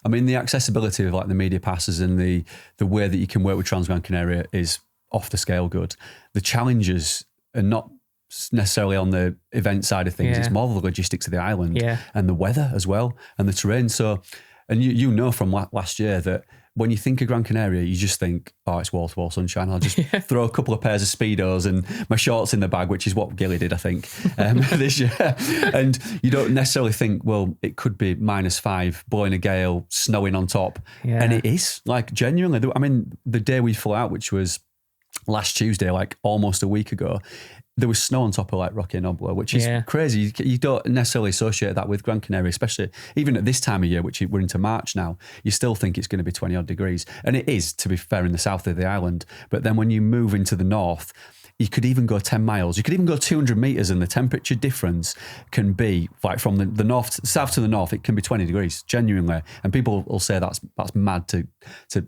I mean, the accessibility of like the media passes and the way that you can work with Transgrancanaria is off the scale good. The challenges are not necessarily on the event side of things. It's more the logistics of the island and the weather as well and the terrain. So, and you know from last year that when you think of Gran Canaria, you just think, oh, it's wall-to-wall sunshine. I'll just throw a couple of pairs of Speedos and my shorts in the bag, which is what Gilly did, I think, this year. And you don't necessarily think, well, it could be -5, blowing a gale, snowing on top. Yeah. And it is, like, genuinely. I mean, the day we flew out, which was last Tuesday, like almost a week ago, there was snow on top of like Rocky and Oblo, which is crazy. You don't necessarily associate that with Gran Canaria, especially even at this time of year, which we're into March now. You still think it's going to be 20 odd degrees. And it is, to be fair, in the south of the island. But then when you move into the north, you could even go 10 miles. You could even go 200 metres and the temperature difference can be, like from the south to the north, it can be 20 degrees, genuinely. And people will say that's mad to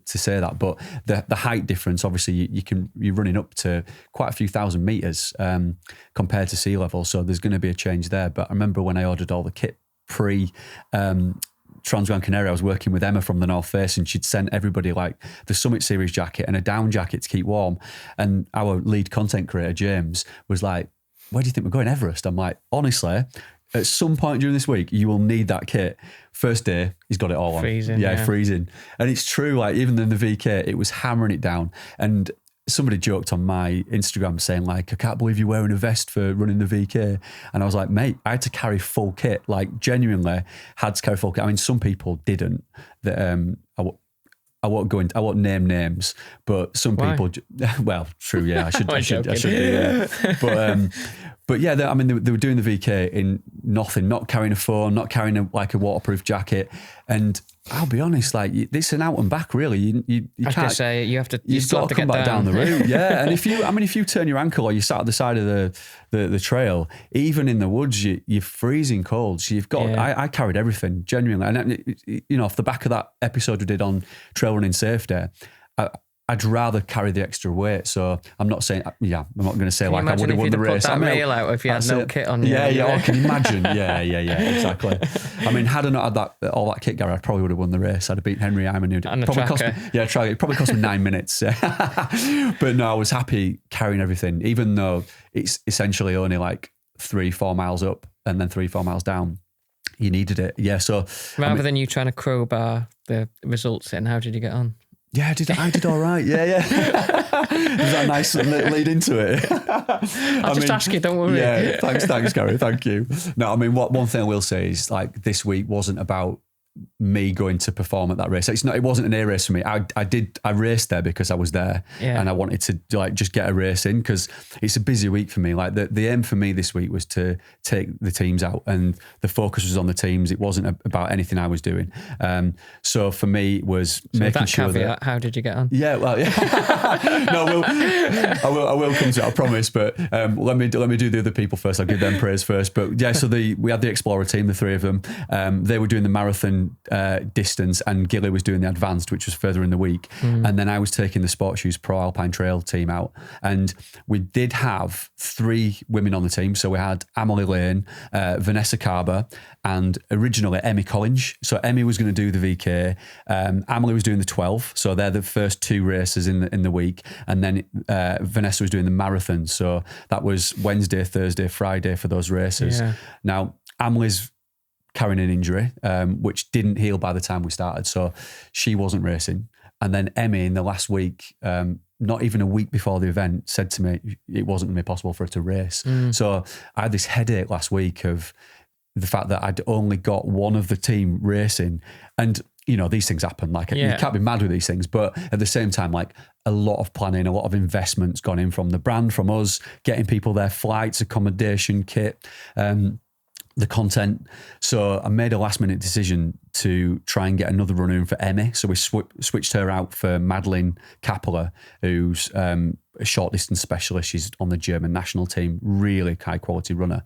say that. But the height difference, obviously, you're running up to quite a few thousand metres compared to sea level. So there's going to be a change there. But I remember when I ordered all the kit Transgrancanaria, I was working with Emma from the North Face and she'd sent everybody like the Summit Series jacket and a down jacket to keep warm. And our lead content creator, James, was like, where do you think we're going? Everest? I'm like, honestly, at some point during this week, you will need that kit. First day, he's got it all on. Freezing. Yeah, freezing. And it's true, like even in the VK, it was hammering it down. And somebody joked on my Instagram saying like, I can't believe you're wearing a vest for running the VK. And I was like, mate, I had to carry full kit, like genuinely had to carry full kit. I mean, some people didn't. I won't name names, but some people, well, true. Yeah, I should do, yeah. But yeah, they were doing the VK in nothing, not carrying a phone, not carrying a waterproof jacket. And I'll be honest, like it's an out and back, really. You can't say you've got to come back down the route. Yeah, and if you turn your ankle or you sat at the side of the trail, even in the woods, you're freezing cold. So you've got. Yeah. I carried everything genuinely, and off the back of that episode we did on trail running safety, I'd rather carry the extra weight. So I'm not saying, I'm not going to say like I would have won the race. Put that rail out if you had no kit on. Yeah. Can you imagine? Yeah, exactly. I mean, had I not had all that kit, Gary, I probably would have won the race. I'd have beaten Henry Hyman. It probably cost me 9 minutes. But no, I was happy carrying everything, even though it's essentially only like 3-4 miles up and then 3-4 miles down. You needed it. Yeah. So rather than you trying to crowbar the results in, how did you get on? Yeah, I did all right. Yeah. Was that a nice lead into it? I'll just ask you, don't worry. Yeah, thanks, Gary. Thank you. No, I mean, one thing I will say is like this week wasn't about me going to perform at that race. It wasn't an A race for me. I raced there because I was there and I wanted to like just get a race in because it's a busy week for me. Like the aim for me this week was to take the teams out and the focus was on the teams. It wasn't about anything I was doing. So for me it was making sure that. How did you get on? Yeah, well, yeah. No, I will come to it, I promise. But let me do the other people first. I'll give them praise first. But yeah, so we had the Explorer team, the three of them. They were doing the marathon distance and Gilly was doing the advanced, which was further in the week. And then I was taking the SportsShoes Pro Alpine Trail team out. And we did have 3 women on the team. So we had Amelie Lane, Vanessa Carber, and originally Emmy Collins. So Emmy was going to do the VK. Amelie was doing the 12. So they're the first 2 races in the week. And then Vanessa was doing the marathon. So that was Wednesday, Thursday, Friday for those races. Yeah. Now, Amelie's carrying an injury, which didn't heal by the time we started. So she wasn't racing. And then Emmy in the last week, not even a week before the event, said to me it wasn't going to be possible for her to race. So I had this headache last week of the fact that I'd only got one of the team racing, and these things happen. Like you can't be mad with these things, but at the same time, like a lot of planning, a lot of investments gone in from the brand, from us, getting people their flights, accommodation, kit, the content. So I made a last minute decision to try and get another runner in for Emmy. So we switched her out for Madeline Kappeler, who's a short distance specialist. She's on the German national team, really high quality runner.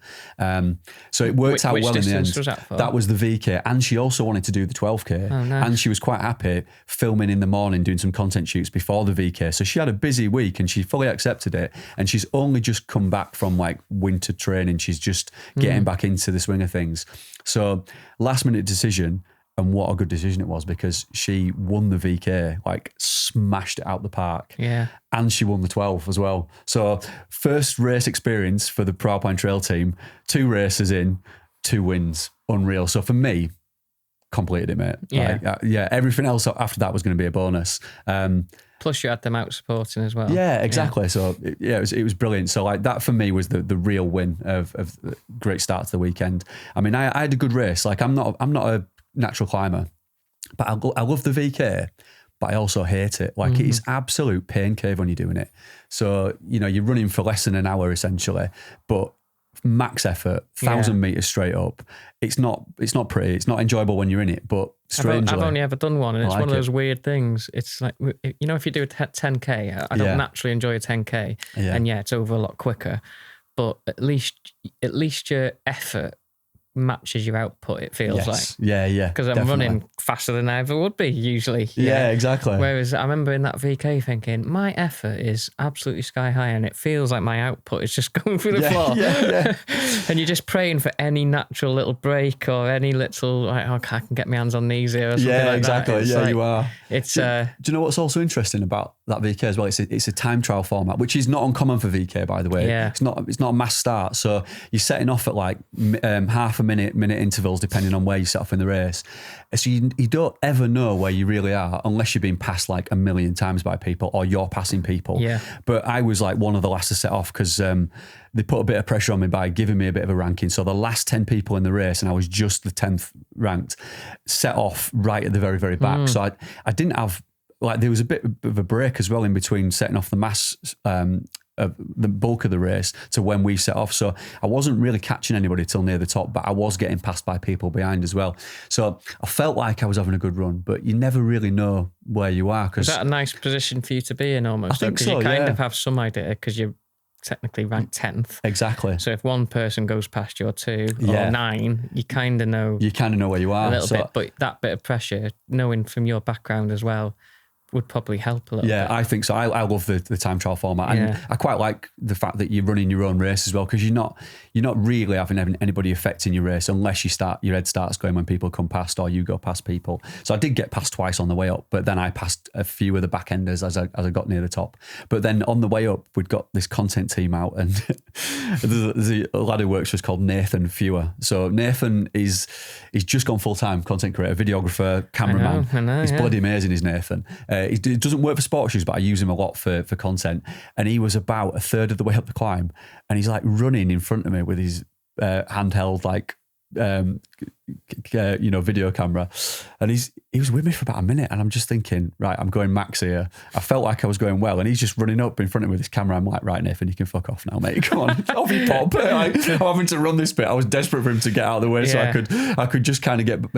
So it worked out well in the end. Was that for? That was the VK, and she also wanted to do the 12K. Oh, nice. And she was quite happy filming in the morning, doing some content shoots before the VK. So she had a busy week and she fully accepted it. And she's only just come back from like winter training. She's just getting back into the swing of things. So last minute decision. And what a good decision it was, because she won the VK, like smashed it out the park. Yeah. And she won the 12 as well. So first race experience for the Pro Alpine Trail team, 2 races in, 2 wins. Unreal. So for me, completed it, mate. Yeah. Like, everything else after that was going to be a bonus. Plus you had them out supporting as well. Yeah, exactly. Yeah. So it was brilliant. So like that for me was the real win of the great start to the weekend. I mean, I had a good race. Like I'm not a natural climber, but I love the VK, but I also hate it. Like it is absolute pain cave when you're doing it. So you're running for less than an hour essentially, but max effort, 1,000 meters straight up. It's not pretty. It's not enjoyable when you're in it, but strangely, I've only ever done one, and it's one of those weird things. It's like, if you do a 10K, I don't naturally enjoy a 10K, and it's over a lot quicker, but at least your effort matches your output, it feels like. Yeah. Because I'm running faster than I ever would be usually. Yeah, exactly. Whereas I remember in that VK thinking, my effort is absolutely sky high and it feels like my output is just going through the floor. Yeah. And you're just praying for any natural little break or any little, like, I can get my hands on these here or something like exactly. that. Yeah, you are. It's do you know what's also interesting about that VK as well? It's a time trial format, which is not uncommon for VK, by the way. Yeah. It's not a mass start. So you're setting off at like half a minute intervals, depending on where you set off in the race. So you don't ever know where you really are unless you're being passed like a million times by people or you're passing people. Yeah. But I was like one of the last to set off because they put a bit of pressure on me by giving me a bit of a ranking. So the last 10 people in the race, and I was just the 10th ranked, set off right at the very, very back. So I didn't have, like, there was a bit of a break as well in between setting off the mass, the bulk of the race to when we set off. So I wasn't really catching anybody till near the top, but I was getting passed by people behind as well. So I felt like I was having a good run, but you never really know where you are. Is that a nice position for you to be in almost? I think Because you kind of have some idea because you're technically ranked 10th. Exactly. So if one person goes past your 2 or 9, you kind of know. You kind of know where you are. A little bit, but that bit of pressure, knowing from your background as well, would probably help a little bit. Yeah, I think so. I love the time trial format, and I quite like the fact that you're running your own race as well, because you're not really having anybody affecting your race unless your head starts going when people come past or you go past people. So I did get past twice on the way up, but then I passed a few of the back enders as I got near the top. But then on the way up, we'd got this content team out, and there's a lad who works for us called Nathan Fewer. So Nathan he's just gone full time content creator, videographer, cameraman. I know, he's bloody amazing, is Nathan. He doesn't work for SportsShoes, but I use him a lot for content. And he was about a third of the way up the climb, and he's like running in front of me with his handheld video camera, and he was with me for about a minute, and I'm just thinking, right, I'm going max here. I felt like I was going well, and he's just running up in front of me with his camera. I'm like, right, Nathan, you can fuck off now, mate. Come on, off you pop. I'm having to run this bit. I was desperate for him to get out of the way so I could just kind of get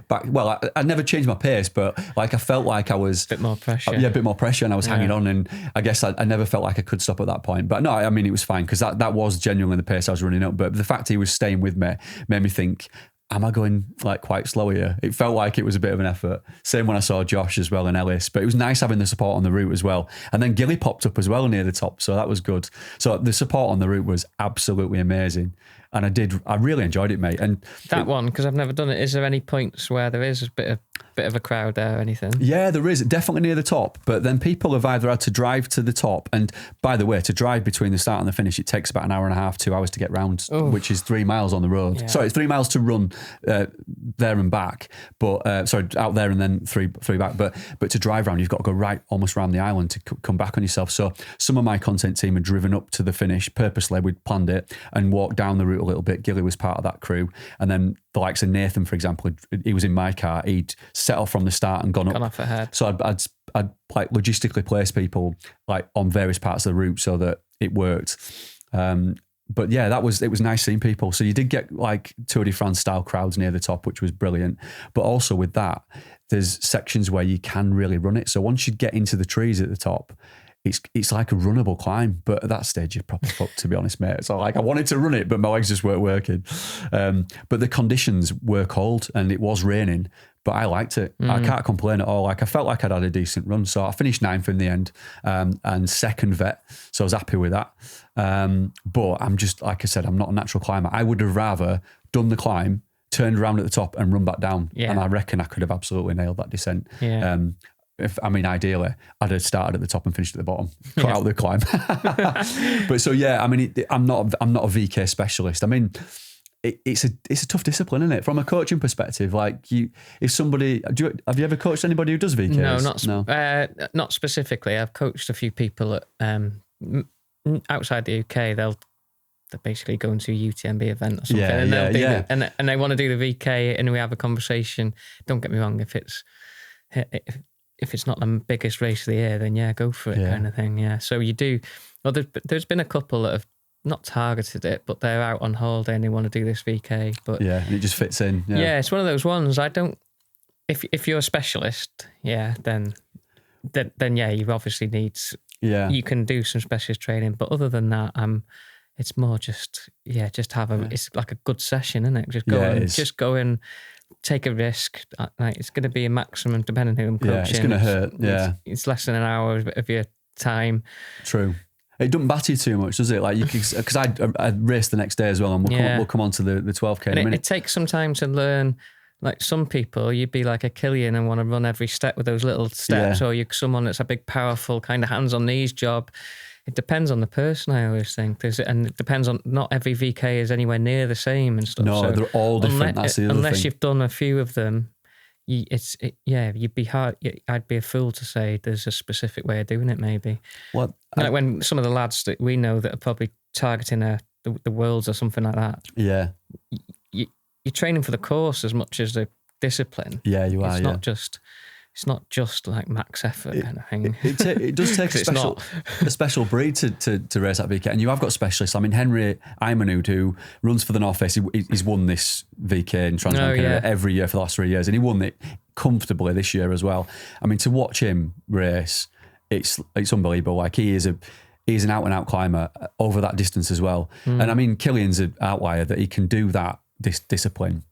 back. Well, I never changed my pace, but like I felt like I was a bit more pressure. A bit more pressure, and I was hanging on, and I guess I never felt like I could stop at that point. But no, I mean, it was fine because that was genuinely the pace I was running up. But the fact he was staying with me made me think, am I going like quite slow here? It felt like it was a bit of an effort. Same when I saw Josh as well and Ellis, but it was nice having the support on the route as well. And then Gilly popped up as well near the top, so that was good. So the support on the route was absolutely amazing. And I really enjoyed it, mate. And that one, because I've never done it, is there any points where there is a bit of bit of a crowd there or anything? Yeah, there is, definitely near the top. But then people have either had to drive to the top. And by the way, to drive between the start and the finish, it takes about an hour and a half, 2 hours to get round, which is 3 miles on the road. Yeah. Sorry, it's 3 miles to run there and back. But out there and then three back. But to drive round, you've got to go right almost around the island to come back on yourself. So some of my content team had driven up to the finish purposely. We'd planned it and walked down the route a little bit. Gilly was part of that crew. And then the likes of Nathan, for example, he was in my car. He'd set off from the start and gone off ahead. So I'd like logistically place people like on various parts of the route so that it worked. But yeah, it was nice seeing people. So you did get like Tour de France style crowds near the top, which was brilliant. But also with that, there's sections where you can really run it. So once you get into the trees at the top, it's like a runnable climb, but at that stage you're proper fucked, to be honest, mate. So like I wanted to run it, but my legs just weren't working. But the conditions were cold and it was raining, but I liked it. I can't complain at all. Like I felt like I'd had a decent run. So I finished 9th in the end and second vet. So I was happy with that. But I'm just, like I said, I'm not a natural climber. I would have rather done the climb, turned around at the top and run back down. Yeah. And I reckon I could have absolutely nailed that descent. Yeah. Ideally, I'd have started at the top and finished at the bottom, cut out the climb. But so yeah, I'm not a VK specialist. I mean, it's a tough discipline, isn't it? From a coaching perspective, like have you ever coached anybody who does VKs? Not specifically. I've coached a few people at outside the UK. They're basically going to a UTMB event or something, and they want to do the VK, and we have a conversation. Don't get me wrong, if it's not the biggest race of the year, then yeah, go for it, kind of thing. Yeah. So you do. Well, there's been a couple that have not targeted it, but they're out on holiday and they want to do this VK. But yeah, and it just fits in. Yeah, it's one of those ones. I don't. If you're a specialist, then yeah, you obviously need. Yeah. You can do some specialist training, but other than that, it's more just have a. It's like a good session, isn't it? Just go in. Take a risk. It's going to be a maximum, depending on who I'm coaching. Yeah, it's going to hurt. Yeah, it's less than an hour of your time. True. It doesn't batter you too much, does it? Like because I raced the next day as well, and we'll come on to the 12K in a minute. It takes some time to learn. Like some people, you'd be like a Killian and want to run every step with those little steps, or you're someone that's a big, powerful kind of hands on knees job. It depends on the person, I always think. And it depends on, not every VK is anywhere near the same and stuff. No, so they're all different. That's the other unless thing. You've done a few of them, you'd be hard. I'd be a fool to say there's a specific way of doing it, maybe. What? Like when some of the lads that we know that are probably targeting the Worlds or something like that. Yeah. You're training for the course as much as the discipline. Yeah, you are. It's not just like max effort kind of thing. It does take a special breed to race that VK. And you have got specialists. I mean, Henry Imanhood, who runs for the North Face, he's won this VK in Transgrancanaria every year for the last 3 years. And he won it comfortably this year as well. I mean, to watch him race, it's unbelievable. Like he's an out and out climber over that distance as well. And I mean, Killian's an outlier that he can do this discipline.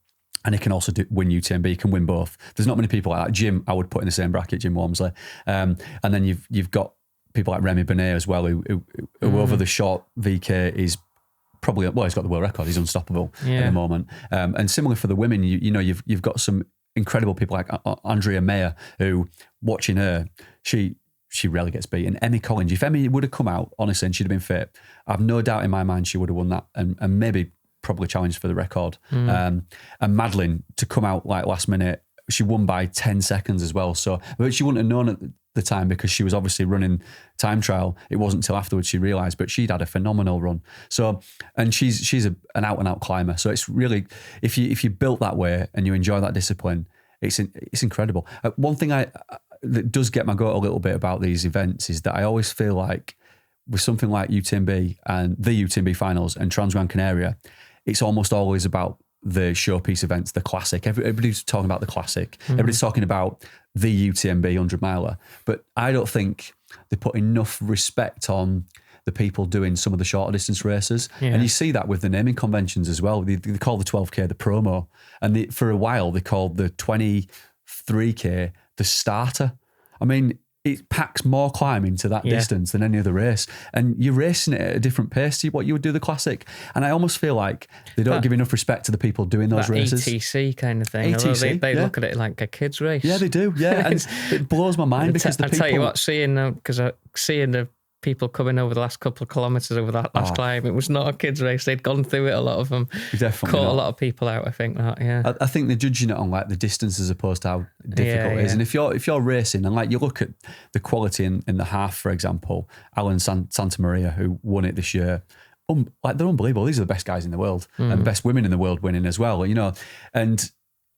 And he can also win UTMB. He can win both. There's not many people like that. Jim, I would put in the same bracket, Jim Walmsley. And then you've got people like Remy Benet as well, who over the short VK is probably, well, he's got the world record. He's unstoppable at the moment. And similar for the women, you've got some incredible people like Andrea Mayer, who, watching her, she rarely gets beaten. Emmy Collins, if Emmy would have come out, honestly, and she'd have been fit, I've no doubt in my mind she would have won that and maybe probably challenged for the record. And Madeline, to come out like last minute, she won by 10 seconds as well. So, but she wouldn't have known at the time because she was obviously running time trial. It wasn't until afterwards she realised, but she'd had a phenomenal run. So, and she's an out and out climber. So it's really, if you built that way and you enjoy that discipline, it's incredible. One thing that does get my goat a little bit about these events is that I always feel like with something like UTMB and the UTMB finals and Transgrancanaria, it's almost always about the showpiece events, the classic. Everybody's talking about the classic. Everybody's talking about the UTMB 100 miler. But I don't think they put enough respect on the people doing some of the shorter distance races. Yeah. And you see that with the naming conventions as well. They call the 12K the promo. And for a while, they called the 23K the starter. I mean, it packs more climb into that distance than any other race, and you're racing it at a different pace to what you would do the classic. And I almost feel like they don't give enough respect to the people doing those races. ATC kind of thing. ATC, they look at it like a kids race. Yeah, they do. Yeah, and it blows my mind because the people. I tell you what, seeing the people coming over the last couple of kilometres over that last climb, it was not a kids race. They'd gone through it, a lot of them. Definitely caught a lot of people out, I think. I think they're judging it on like the distance as opposed to how difficult it is. And if you're racing and like you look at the quality in the half, for example, Alan Santa Maria, who won it this year, like they're unbelievable. These are the best guys in the world and the best women in the world winning as well, you know. And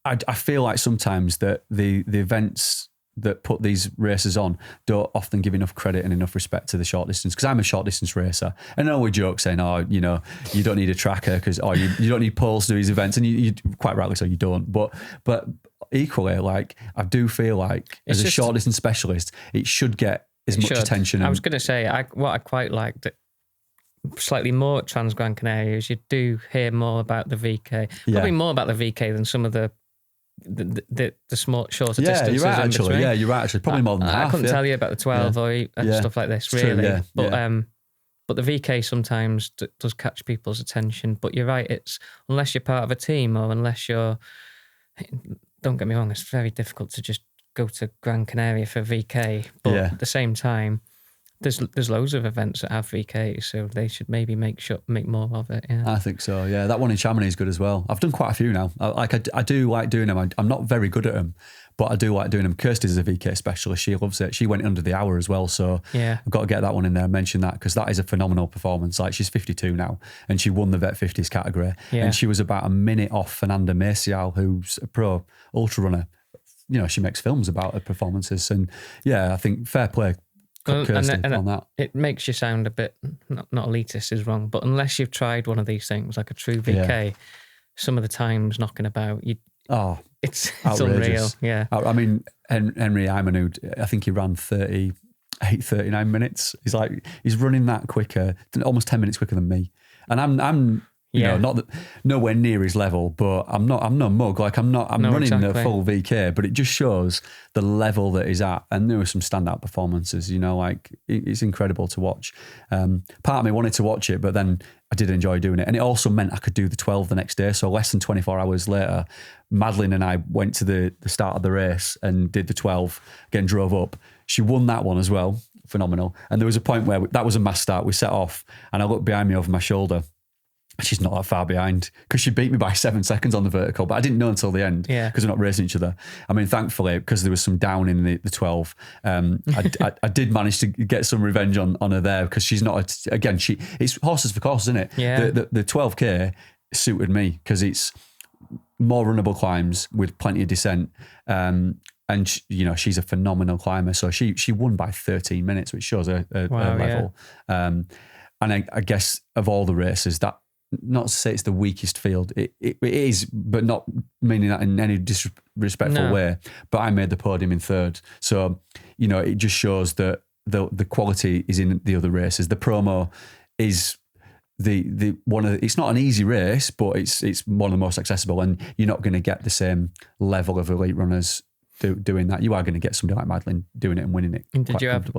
I feel like sometimes that the events that put these races on don't often give enough credit and enough respect to the short distance, because I'm a short distance racer, and I know we joke saying, you know, you don't need a tracker because you don't need poles to do these events, and you quite rightly so you don't, but equally, like, I do feel like as a short distance specialist it should get as much attention. I was going to say what I quite liked slightly more at Transgrancanaria is you do hear more about the VK, probably more about the VK than some of the small shorter distances. You're right, actually. Yeah, you're right, actually. Probably more than half. I couldn't tell you about the 12 or stuff like this, really. But the VK sometimes does catch people's attention. But you're right, it's unless you're part of a team or unless you're... Don't get me wrong, it's very difficult to just go to Gran Canaria for VK. But at the same time, there's loads of events that have VK, so they should maybe make more of it. Yeah, I think so. Yeah, that one in Chamonix is good as well. I've done quite a few now. I do like doing them. I'm not very good at them, but I do like doing them. Kirsty's a VK specialist. She loves it. She went under the hour as well, so I've got to get that one in there and mention that, because that is a phenomenal performance. Like, she's 52 now, and she won the Vet 50s category, and she was about a minute off Fernanda Marcial, who's a pro ultra runner. You know, she makes films about her performances, and I think fair play. On that. It makes you sound a bit, not elitist is wrong, but unless you've tried one of these things, like a true VK, some of the times knocking about, it's unreal. Yeah. I mean, Henry Iman, I think he ran 39 minutes. He's running that quicker, almost 10 minutes quicker than me. And I'm you know, not that, nowhere near his level, but I'm no mug. Like, I'm running the full VK, but it just shows the level that he's at. And there were some standout performances, you know, like, it's incredible to watch. Part of me wanted to watch it, but then I did enjoy doing it. And it also meant I could do the 12 the next day. So less than 24 hours later, Madeline and I went to the start of the race and did the 12, again, drove up. She won that one as well. Phenomenal. And there was a point where that was a mass start. We set off and I looked behind me over my shoulder. She's not that far behind, because she beat me by 7 seconds on the vertical, but I didn't know until the end because we're not racing each other. I mean, thankfully, because there was some down in the 12, I did manage to get some revenge on her there, because she's not, it's horses for courses, isn't it? Yeah. The 12K suited me because it's more runnable climbs with plenty of descent. And you know, she's a phenomenal climber. So she won by 13 minutes, which shows her level. And I guess of all the races, that, not to say it's the weakest field, it is, but not meaning that in any disrespectful way. But I made the podium in third, so you know, it just shows that the quality is in the other races. The promo is the one of it's not an easy race, but it's one of the most accessible, and you're not going to get the same level of elite runners doing that. You are going to get somebody like Madeline doing it and winning it. And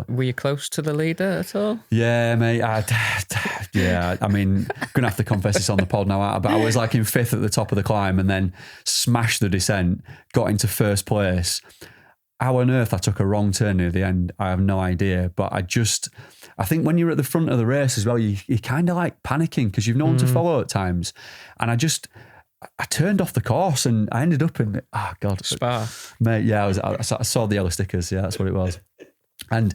were you close to the leader at all? Yeah, mate. I mean, I'm going to have to confess this on the pod now, but I was like in fifth at the top of the climb and then smashed the descent, got into first place. How on earth I took a wrong turn near the end, I have no idea. But I think when you're at the front of the race as well, you're kind of like panicking because you've no one to follow at times. And I turned off the course and I ended up in Spa. Mate, yeah, I saw the yellow stickers. Yeah, that's what it was. And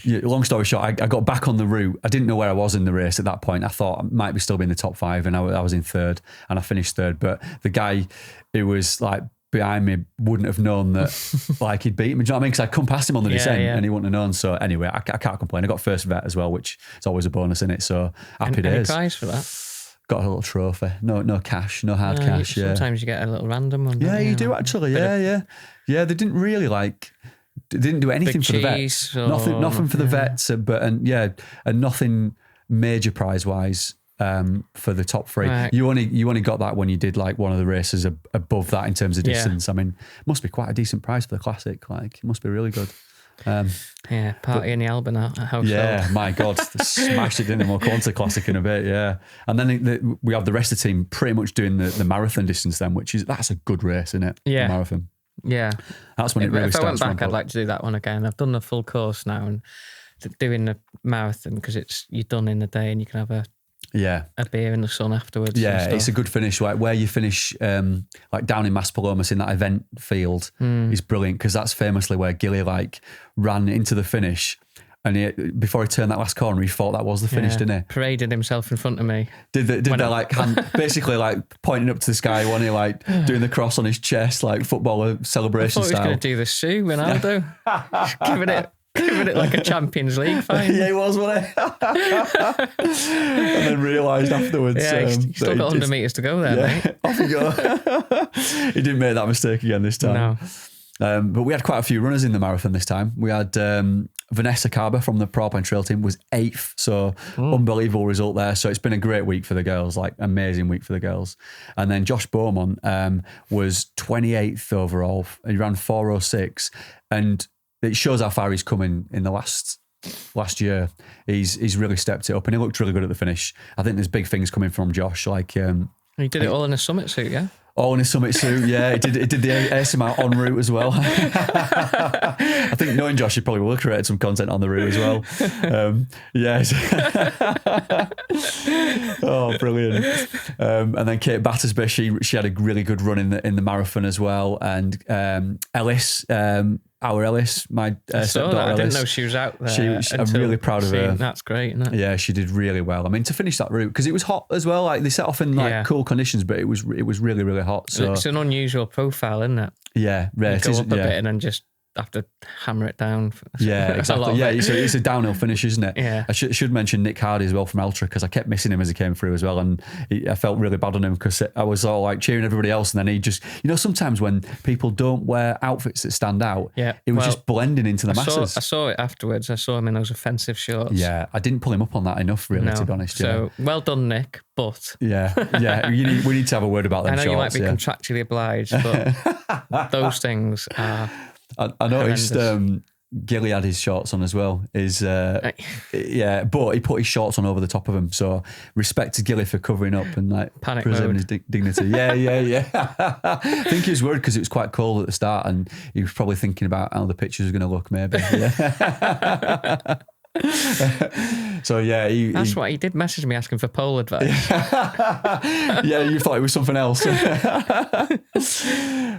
long story short, I got back on the route. I didn't know where I was in the race at that point. I thought I might still be in the top 5, and I was in third, and I finished third. But the guy who was like behind me wouldn't have known that like he'd beat me. Do you know what I mean? Because I'd come past him on the descent and he wouldn't have known. So anyway, I can't complain. I got first vet as well, which is always a bonus in it. So happy days. Any prize for that? Got a little trophy. No cash, no hard cash. Sometimes you get a little random one. Yeah, you do actually. Yeah. They didn't really they didn't do anything for the vets. Nothing for the vets, and nothing major prize wise for the top 3. Right. You only got that when you did like one of the races above that in terms of distance. I mean, it must be quite a decent prize for the classic. Like, it must be really good. Party in the Alpine household. Yeah, my God, they smashed it, didn't they? We'll come on to the classic in a bit, yeah. And then we have the rest of the team pretty much doing the marathon distance then, that's a good race, isn't it? Yeah. The marathon. Yeah. That's when it really starts. If I went back, I'd like to do that one again. I've done the full course now, and doing the marathon, because you're done in the day and you can have a beer in the sun afterwards. Yeah, it's a good finish. Like where you finish, like down in Maspalomas in that event field is brilliant, because that's famously where Gilly ran into the finish, and before he turned that last corner, he thought that was the finish, didn't he? Paraded himself in front of me. Did they basically pointing up to the sky, wasn't he, doing the cross on his chest, like footballer celebration style? I thought he was going to do the shoe, Ronaldo. Giving it like a Champions League final. Yeah, he was, wasn't he? And then realised afterwards. Yeah, he's still got 100 metres to go there, mate. Off you go. He didn't make that mistake again this time. No. But we had quite a few runners in the marathon this time. We had Vanessa Carber from the Pro Alpine Trail team was 8th, so unbelievable result there. So it's been a great week for the girls, amazing week for the girls. And then Josh Beaumont was 28th overall. He ran 4:06, and it shows how far he's come in the last year. He's really stepped it up, and he looked really good at the finish. I think there's big things coming from Josh. He did it all in a summit suit, yeah? All in a summit suit, yeah. He did the ASMR en route as well. I think knowing Josh, he probably will have created some content on the route as well. Yes. Oh, brilliant. And then Kate Battersby, she had a really good run in the marathon as well. And Ellis, our Ellis, my stepdaughter Ellis. I didn't know she was out there. I'm really proud of her. That's great, isn't it? Yeah, she did really well. I mean, to finish that route, because it was hot as well. They set off in cool conditions, but it was really, really hot. So it's an unusual profile, isn't it? Yeah, you go up a bit and then just have to hammer it down. Yeah, exactly. Yeah, it's a downhill finish, isn't it? Yeah. I should mention Nick Hardy as well from Ultra, because I kept missing him as he came through as well, and I felt really bad on him, because I was all cheering everybody else, and then he just, sometimes when people don't wear outfits that stand out, it was just blending into the masses. I saw it afterwards. I saw him in those offensive shorts. Yeah, I didn't pull him up on that enough, really, to be honest. So well done, Nick. But we need to have a word about them. I know shorts, you might be contractually obliged, but those things are. I noticed Gilly had his shorts on as well. But he put his shorts on over the top of them. So respect to Gilly for covering up and preserving his dignity. Yeah. I think he was worried because it was quite cold at the start, and he was probably thinking about how the pictures were going to look. Maybe. Yeah. So that's why he did message me asking for pole advice. Yeah, you thought it was something else.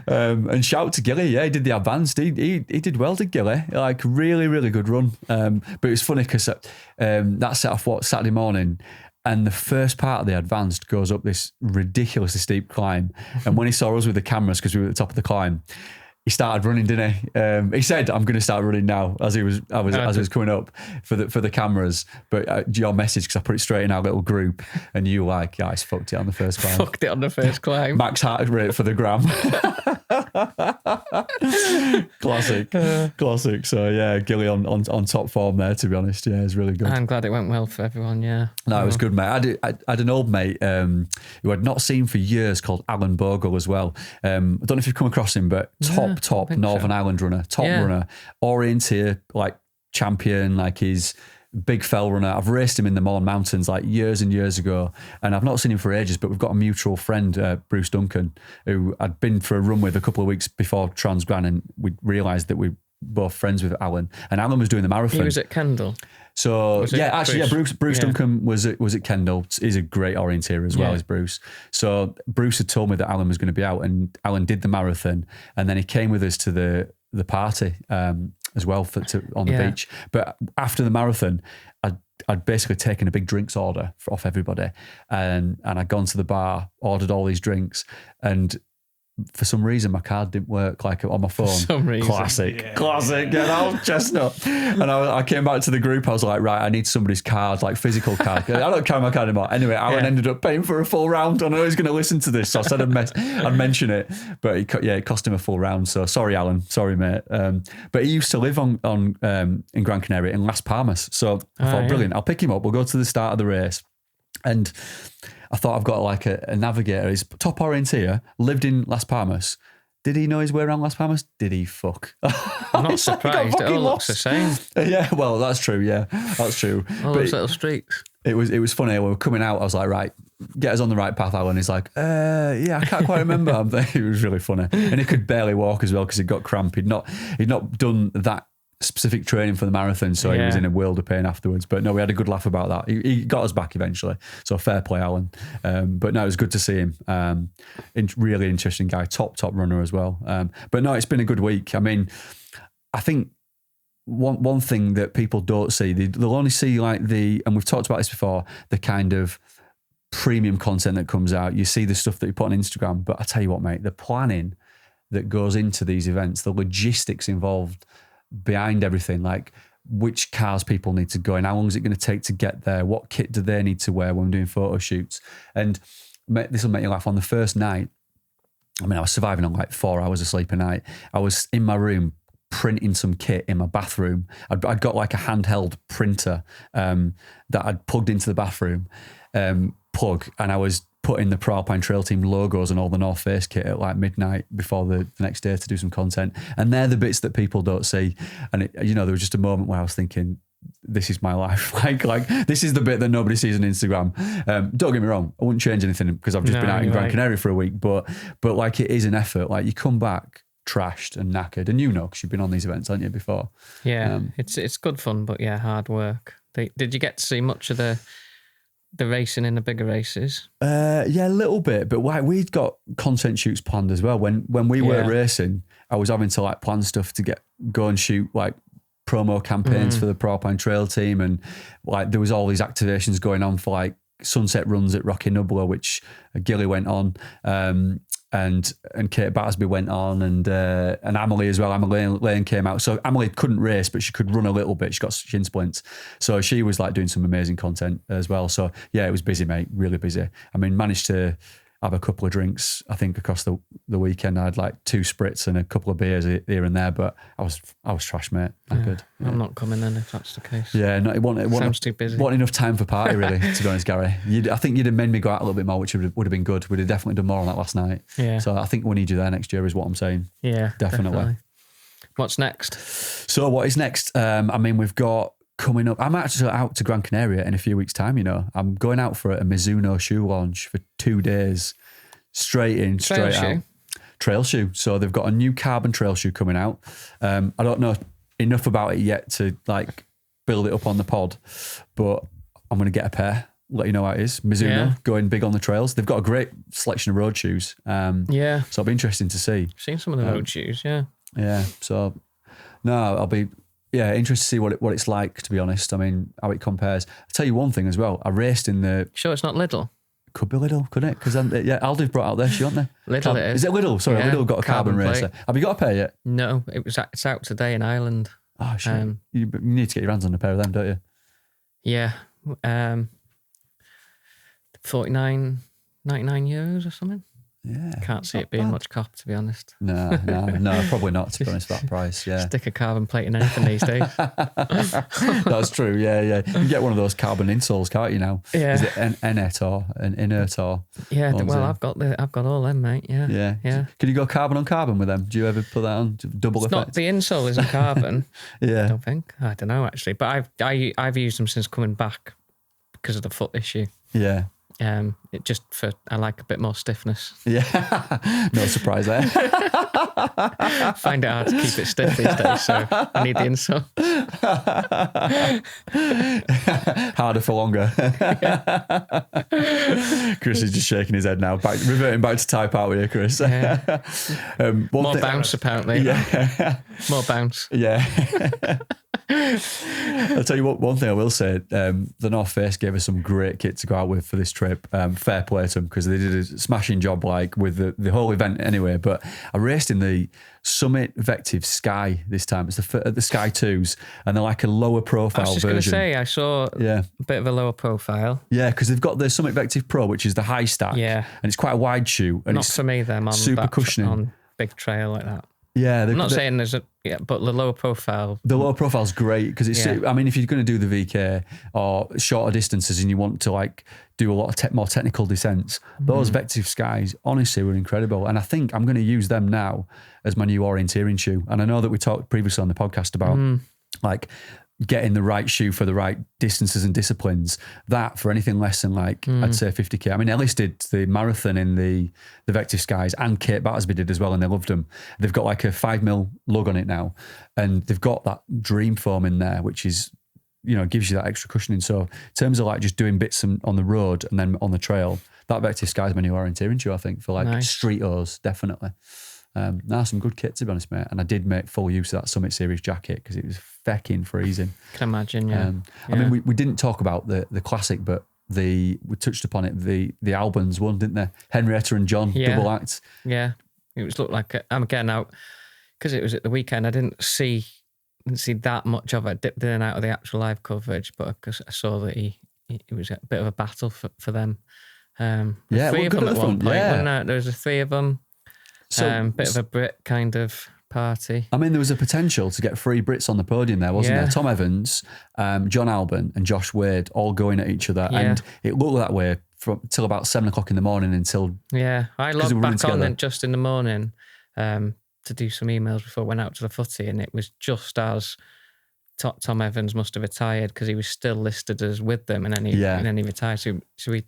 And shout to Gilly, he did the advanced. He did well, did Gilly? Really, really good run. But it was funny because that set off Saturday morning, and the first part of the advanced goes up this ridiculously steep climb. And when he saw us with the cameras, because we were at the top of the climb, he started running, didn't he? He said, "I'm going to start running now." As he was coming up for the cameras. But your message, because I put it straight in our little group, and you guys fucked it on the first climb. Fucked it on the first climb. Max heart rate for the gram. Classic. So yeah, Gilly on top form there. To be honest, yeah, it's really good. I'm glad it went well for everyone. Yeah. No, it was good, mate. I had an old mate who I'd not seen for years called Alan Bogle as well. I don't know if you've come across him, but top Northern Ireland runner, runner, orienteer, champion, he's big fell runner. I've raced him in the Mourne Mountains years and years ago, and I've not seen him for ages, but we've got a mutual friend, Bruce Duncan, who I'd been for a run with a couple of weeks before Transgran, and we realised that we're both friends with Alan, and Alan was doing the marathon. He was at Kendall. So Bruce Duncan was at Kendall. He's a great orienteer as well as Bruce. So Bruce had told me that Alan was going to be out, and Alan did the marathon, and then he came with us to the party as well on the beach. But after the marathon, I'd basically taken a big drinks order off everybody, and I'd gone to the bar, ordered all these drinks, and for some reason my card didn't work on my phone. For some reason. Classic, get out, chestnut. And I came back to the group. I was like, right, I need somebody's card, physical card. I don't carry my card anymore. Anyway, Alan ended up paying for a full round. I know he's going to listen to this, so I said I'd mention it. But it cost him a full round. So sorry, Alan. Sorry, mate. But he used to live in Gran Canaria in Las Palmas. So I thought, brilliant. I'll pick him up. We'll go to the start of the race. And I thought, I've got a navigator. He's top orienteer, lived in Las Palmas, Did he know his way around Las Palmas? Did he fuck? I'm not surprised. It all looks the same. Yeah, well, that's true. Yeah, that's true. All those little streaks. It was funny. When we were coming out, I was like, right, get us on the right path, Alan. He's like, yeah, I can't quite remember. It was really funny. And he could barely walk as well because he'd got cramp. He'd not done that specific training for the marathon, so he was in a world of pain afterwards. But no, we had a good laugh about that. He got us back eventually, so fair play, Alan. But no, it was good to see him. Really interesting guy, top runner as well. But no, it's been a good week. I mean, I think one thing that people don't see, they'll only see like and we've talked about this before, the kind of premium content that comes out. You see the stuff that you put on Instagram, but I tell you what, mate, the planning that goes into these events, the logistics involved behind everything, like which cars people need to go in, how long is it going to take to get there, what kit do they need to wear when doing photo shoots. And this will make you laugh. On the first night, I mean, I was surviving on like 4 hours of sleep a night. I was in my room printing some kit in my bathroom. I'd got like a handheld printer that I'd plugged into the bathroom plug, and I was putting the Pro Alpine Trail Team logos and all the North Face kit at like midnight before the next day to do some content. And they're the bits that people don't see. And there was just a moment where I was thinking, this is my life. like this is the bit that nobody sees on Instagram. Don't get me wrong, I wouldn't change anything because I've just been out in Gran Canaria for a week. But like, it is an effort. Like, you come back trashed and knackered, and because you've been on these events, haven't you, before? Yeah, it's good fun, but yeah, hard work. Did you get to see much of the racing in the bigger races? Yeah, a little bit, but we'd got content shoots planned as well. When we were racing, I was having to like plan stuff to go and shoot like promo campaigns for the Pro Alpine Trail Team, and like there was all these activations going on for like sunset runs at Rocky Nubla, which Gilly went on, and Kate Battersby went on, and Amelie as well. Amelie Lane came out. So Amelie couldn't race, but she could run a little bit. She got shin splints. So she was like doing some amazing content as well. So yeah, it was busy, mate, really busy. I mean, managed to have a couple of drinks, I think, across the weekend. I had like 2 spritz and a couple of beers here and there, but I was trash, mate. Good. Yeah. I'm not coming then if that's the case. Yeah, no, it sounds too busy. Wasn't enough time for party, really, to be honest, Gary. I think you'd have made me go out a little bit more, which would have been good. We'd have definitely done more on that last night. Yeah. So I think we need you there next year, is what I'm saying. Yeah, definitely. What's next? So what is next? I mean, we've got coming up, I'm actually out to Gran Canaria in a few weeks' time. I'm going out for a Mizuno shoe launch for 2 days, straight out. Trail shoe. So they've got a new carbon trail shoe coming out. I don't know enough about it yet to like build it up on the pod, but I'm going to get a pair. Let you know how it is. Mizuno going big on the trails. They've got a great selection of road shoes. So it'll be interesting to see. I've seen some of the road shoes. Yeah. So I'll be interested to see what it's like, to be honest. I mean, how it compares. I'll tell you one thing as well. I raced in the... Sure it's not Lidl? Could be Lidl, couldn't it? Because Aldi's brought out their shoe, haven't they? Lidl it is. Is it Lidl? Sorry, Lidl got a carbon racer. Have you got a pair yet? No, it's out today in Ireland. Oh, shit. You need to get your hands on a pair of them, don't you? Yeah. 49, 99 euros or something. Yeah. Can't see it being much cop, to be honest. No, probably not, to be honest, for that price. Yeah. Stick a carbon plate in anything these days. That's true, yeah. You can get one of those carbon insoles, can't you now? Yeah. Is it an Enet or an Inert or? Yeah, well, I've got all them, mate. Yeah. Can you go carbon on carbon with them? Do you ever put that on? Double effect? Not the insole isn't carbon. Yeah. I don't think. I don't know, actually. But I've used them since coming back because of the foot issue. Yeah. I like a bit more stiffness. Yeah, no surprise there. Find it hard to keep it stiff these days, so I need the insole. Harder for longer. Chris is just shaking his head now. Reverting back to type out with you, Chris. Yeah. More bounce, apparently. Yeah. More bounce. Yeah. I'll tell you what, one thing I will say, the North Face gave us some great kit to go out with for this trip. Fair play to them, because they did a smashing job with the whole event anyway. But I raced in the Summit Vective Sky this time. It's the Sky 2s, and they're like a lower profile version. I was just going to say, I saw a bit of a lower profile. Yeah, because they've got the Summit Vective Pro, which is the high stack. Yeah. And it's quite a wide shoe. And Not for me, them. Super cushioning. On big trail like that. Yeah, I'm not saying there's but the lower profile. The lower profile's great because it's. I mean, if you're going to do the VK or shorter distances and you want to like do a lot of more technical descents, those Vective Skies honestly were incredible. And I think I'm going to use them now as my new orienteering shoe. And I know that we talked previously on the podcast about like getting the right shoe for the right distances and disciplines. That for anything less than like I'd say 50k. I mean, Ellis did the marathon in the Vective Skies, and Kate Battersby did as well, and they loved them. They've got like a 5mm lug on it now, and they've got that Dream foam in there, which is, you know, gives you that extra cushioning. So in terms of like just doing bits on the road and then on the trail, that Vective Skies my new orienteering shoe, I think, for like street O's, definitely. Now some good kit, to be honest, mate. And I did make full use of that Summit Series jacket because it was fecking freezing. Can imagine, yeah. I mean, we didn't talk about the classic, but we touched upon it. The Albans one, didn't they? Henrietta and John, double act. Yeah, it was looked like again out because it was at the weekend. I didn't see that much of it. Dipped in and out of the actual live coverage, but because I saw that it was a bit of a battle for them. Three of them at one point. There was three of them. So bit of a Brit kind of party. I mean, there was a potential to get 3 Brits on the podium there, wasn't there? Tom Evans, John Alban and Josh Wade all going at each other. And it looked that way till about 7 o'clock in the morning until... Yeah, I logged back on then just in the morning to do some emails before I went out to the footy, and it was just as Tom Evans must have retired because he was still listed as with them, and then he retired. So we...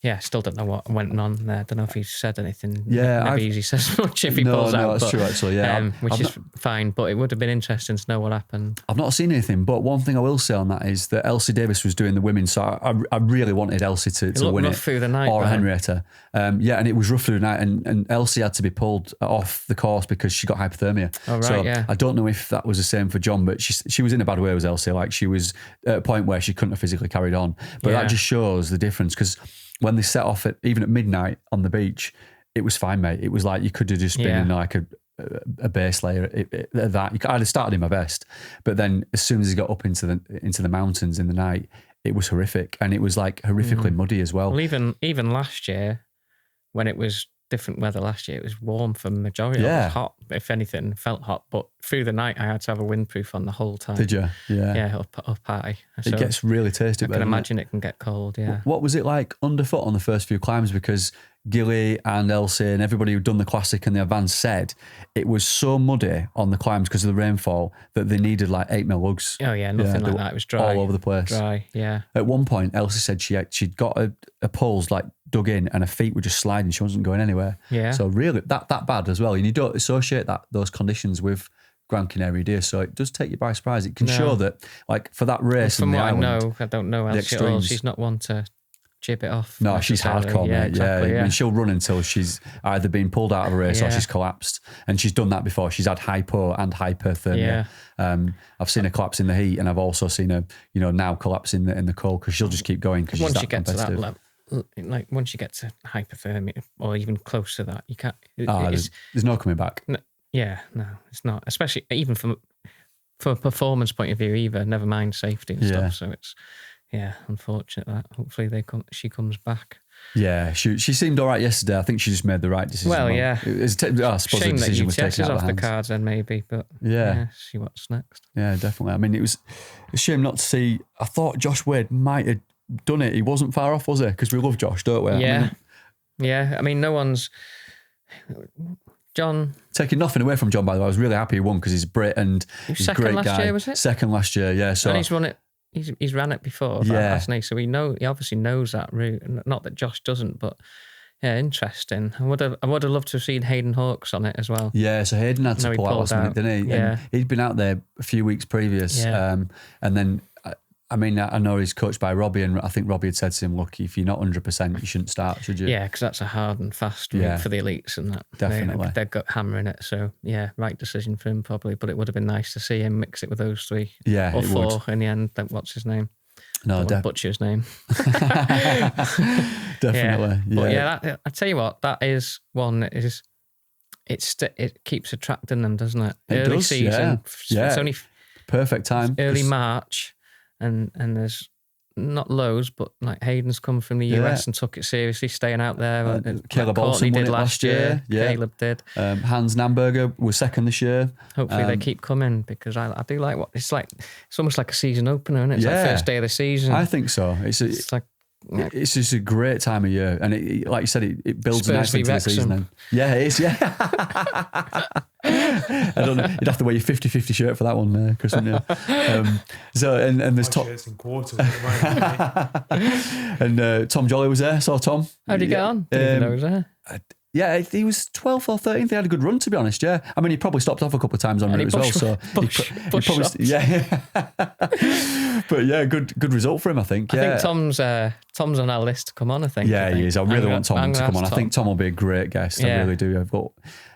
Yeah, still don't know what went on there. I don't know if he said anything. Yeah, maybe he says much if he pulls out. No, that's true actually. Yeah, which is fine. But it would have been interesting to know what happened. I've not seen anything, but one thing I will say on that is that Elsie Davis was doing the women, so I really wanted Elsie to win it through the night, or Henrietta. And it was rough through the night, and Elsie had to be pulled off the course because she got hypothermia. Oh right, so I don't know if that was the same for John, but she was in a bad way, was Elsie. Like she was at a point where she couldn't have physically carried on. But that just shows the difference because when they set off even at midnight on the beach, it was fine, mate. It was like you could have just been in like a base layer. I'd have started in my best, but then as soon as he got up into the mountains in the night, it was horrific, and it was like horrifically muddy as well. Well, even last year, when it was different weather last year, it was warm for the majority. It was hot, if anything, felt hot. But through the night, I had to have a windproof on the whole time. Did you? Yeah. Yeah, up high. So it gets really tasty. I can imagine it can get cold, yeah. What was it like underfoot on the first few climbs? Because Gilly and Elsie and everybody who'd done the classic and the advance said it was so muddy on the climbs because of the rainfall that they needed like 8mm lugs. Oh yeah, nothing like that. It was dry. All over the place. Dry, yeah. At one point, Elsie said she'd got a poles like dug in and her feet were just sliding. She wasn't going anywhere. Yeah. So really, that bad as well. And you don't associate those conditions with Gran Canaria deer, so it does take you by surprise. It can show that, like for that race, from in the what island, I don't know Elsie at all. She's not one to chip it off. No, she's hardcore, mate. Exactly, I mean, she'll run until she's either been pulled out of a race or she's collapsed, and she's done that before. She's had hypo and hyperthermia. I've seen her collapse in the heat, and I've also seen her, now collapse in the cold because she'll just keep going because she's that competitive. To that level, like once you get to hypothermia or even close to that, you can't. There's no coming back. No, it's not. Especially even from a performance point of view, either. Never mind safety and stuff. So it's. Yeah, unfortunate that. Hopefully she comes back. Yeah, she seemed all right yesterday. I think she just made the right decision. Well, yeah. I suppose shame the decision that was taken UTS is out off the cards then maybe, but see what's next. Yeah, definitely. I mean, it was a shame not to see. I thought Josh Wade might have done it. He wasn't far off, was he? Because we love Josh, don't we? Yeah. I mean, no one's... John... Taking nothing away from John, by the way. I was really happy he won because he's Brit and he's a great guy. Second last year, was it? Second last year, yeah. So and he's run it. He's ran it before, hasn't he? So he obviously knows that route. Not that Josh doesn't, but yeah, interesting. I would have loved to have seen Hayden Hawkes on it as well. Yeah, so Hayden had to pull out last minute, didn't he? Yeah. And he'd been out there a few weeks previous, and then. I mean, I know he's coached by Robbie, and I think Robbie had said to him, look, if you're not 100%, you shouldn't start, should you? Yeah, because that's a hard and fast route for the elites and that. Definitely. They've got hammering it. So, yeah, right decision for him probably. But it would have been nice to see him mix it with those three. Yeah, or four in the end. What's his name? No, butcher his name. Definitely. Yeah. But I tell you what, that is one that is... It keeps attracting them, doesn't it? Early season. Yeah. It's only... Perfect time. Early March. And there's not loads, but like Hayden's come from the US and took it seriously, staying out there. Caleb Olsen did last year. Yeah. Caleb did. Hans Namberger was second this year. Hopefully they keep coming, because I do like what it's like. It's almost like a season opener, isn't it? It's like first day of the season. I think so. It's like. It's just a great time of year, and it, like you said, it builds nicely into the season. Then. Yeah, it is. Yeah, I don't know. You'd have to wear your 50-50 shirt for that one, Chris. So and there's Tom. And Tom Jolly was there. Saw Tom. How'd he get on? Didn't even know he was there. Yeah, he was 12th or 13th. He had a good run, to be honest. Yeah, I mean, he probably stopped off a couple of times on route as well. So he probably, yeah. But yeah, good result for him, I think. Yeah. I think Tom's on our list to come on. I think. Yeah, he is. I really want Tom to come on. I think Tom will be a great guest. Yeah. I really do. But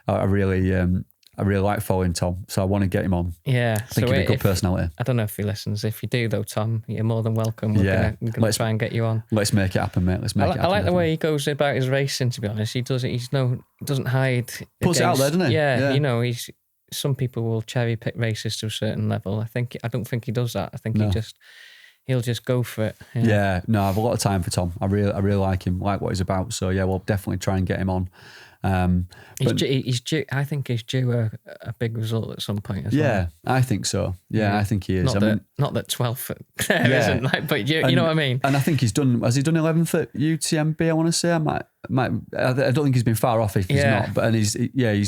I really like following Tom, so I want to get him on. Yeah, I think he'd be a good personality. I don't know if he listens. If you do, though, Tom, you're more than welcome. We're gonna try and get you on. Let's make it happen, mate. I like the way he goes about his racing. To be honest, he doesn't hide. Puts it out there, doesn't he? Yeah, you know, some people will cherry pick races to a certain level. I don't think he does that. I think he'll just go for it. Yeah, no, I have a lot of time for Tom. I really like him, like what he's about. So yeah, we'll definitely try and get him on. He's due. I think he's due a big result at some point as well. Yeah, I think so. Yeah, I think he is. Not that 12th isn't like, but you know what I mean. And I think has he done 11th at UTMB? I want to say I don't think he's been far off if he's not. But he's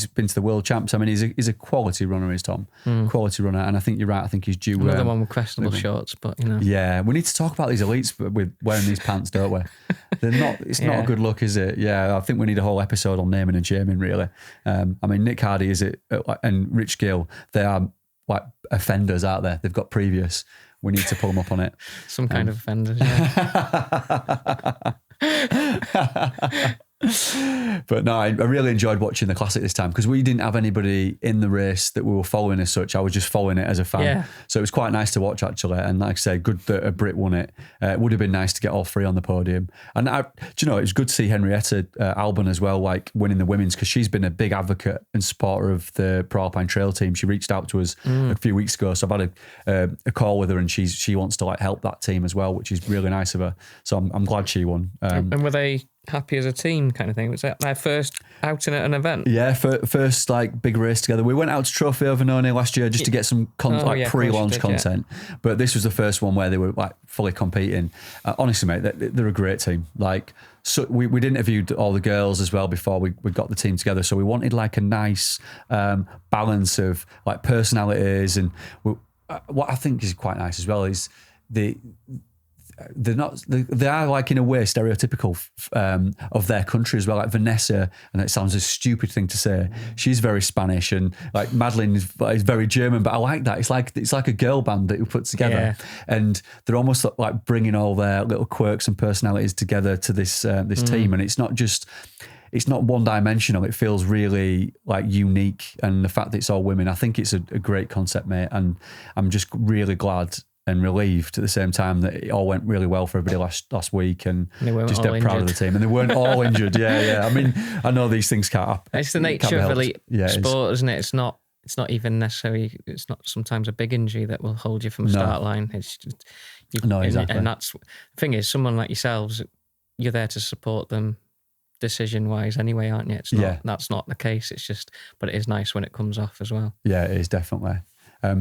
been to the World Champs. I mean, he's a quality runner, is Tom. Quality runner, and I think you're right. I think he's due. Another one with questionable shorts, but you know. Yeah, we need to talk about these elites with wearing these pants, don't we? They're not. It's not a good look, is it? Yeah, I think we need a whole episode on naming and shaming. Really, I mean, Nick Hardy and Rich Gill. They are like offenders out there. They've got previous. We need to pull them up on it. Some kind of offenders. Yeah. But no, I really enjoyed watching the Classic this time because we didn't have anybody in the race that we were following as such. I was just following it as a fan. Yeah. So it was quite nice to watch, actually. And like I say, good that a Brit won it. It would have been nice to get all three on the podium. And do you know, it was good to see Henrietta Albon as well, like winning the women's, because she's been a big advocate and supporter of the Pro Alpine Trail team. She reached out to us a few weeks ago. So I've had a call with her, and she wants to like help that team as well, which is really nice of her. So I'm glad she won. And were they happy as a team kind of thing? Was that their first outing at an event? Yeah, first like big race together. We went out to Trophy Overnonia last year just to get some pre-launch content, but this was the first one where they were like fully competing. Honestly, mate, they're a great team. Like, so we interviewed all the girls as well before we got the team together, so we wanted like a nice balance of like personalities, and what I think is quite nice as well is they are like in a way stereotypical of their country as well. Like Vanessa, and it sounds a stupid thing to say, she's very Spanish, and like Madeline is very German, but I like that. It's like a girl band that we put together, and they're almost like bringing all their little quirks and personalities together to this team, and it's not one dimensional. It feels really like unique, and the fact that it's all women, I think it's a great concept, mate, and I'm just really glad and relieved at the same time that it all went really well for everybody last week, and just proud of the team. And they weren't all injured. Yeah. I mean, I know these things can't happen. It's the nature of elite sport, isn't it? It's not even necessarily. It's not sometimes a big injury that will hold you from a start line. It's just, exactly. And that's the thing is, someone like yourselves, you're there to support them decision-wise anyway, aren't you? That's not the case. It's just, but it is nice when it comes off as well. Yeah, it is definitely. I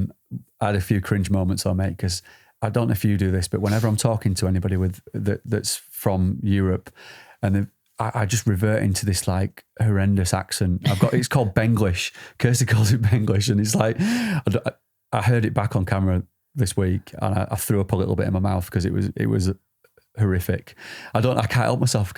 had a few cringe moments, mate, because I don't know if you do this, but whenever I'm talking to anybody that's from Europe, and I just revert into this like horrendous accent. It's called Benglish. Kirsty calls it Benglish, and it's like I heard it back on camera this week, and I threw up a little bit in my mouth because it was horrific. I can't help myself.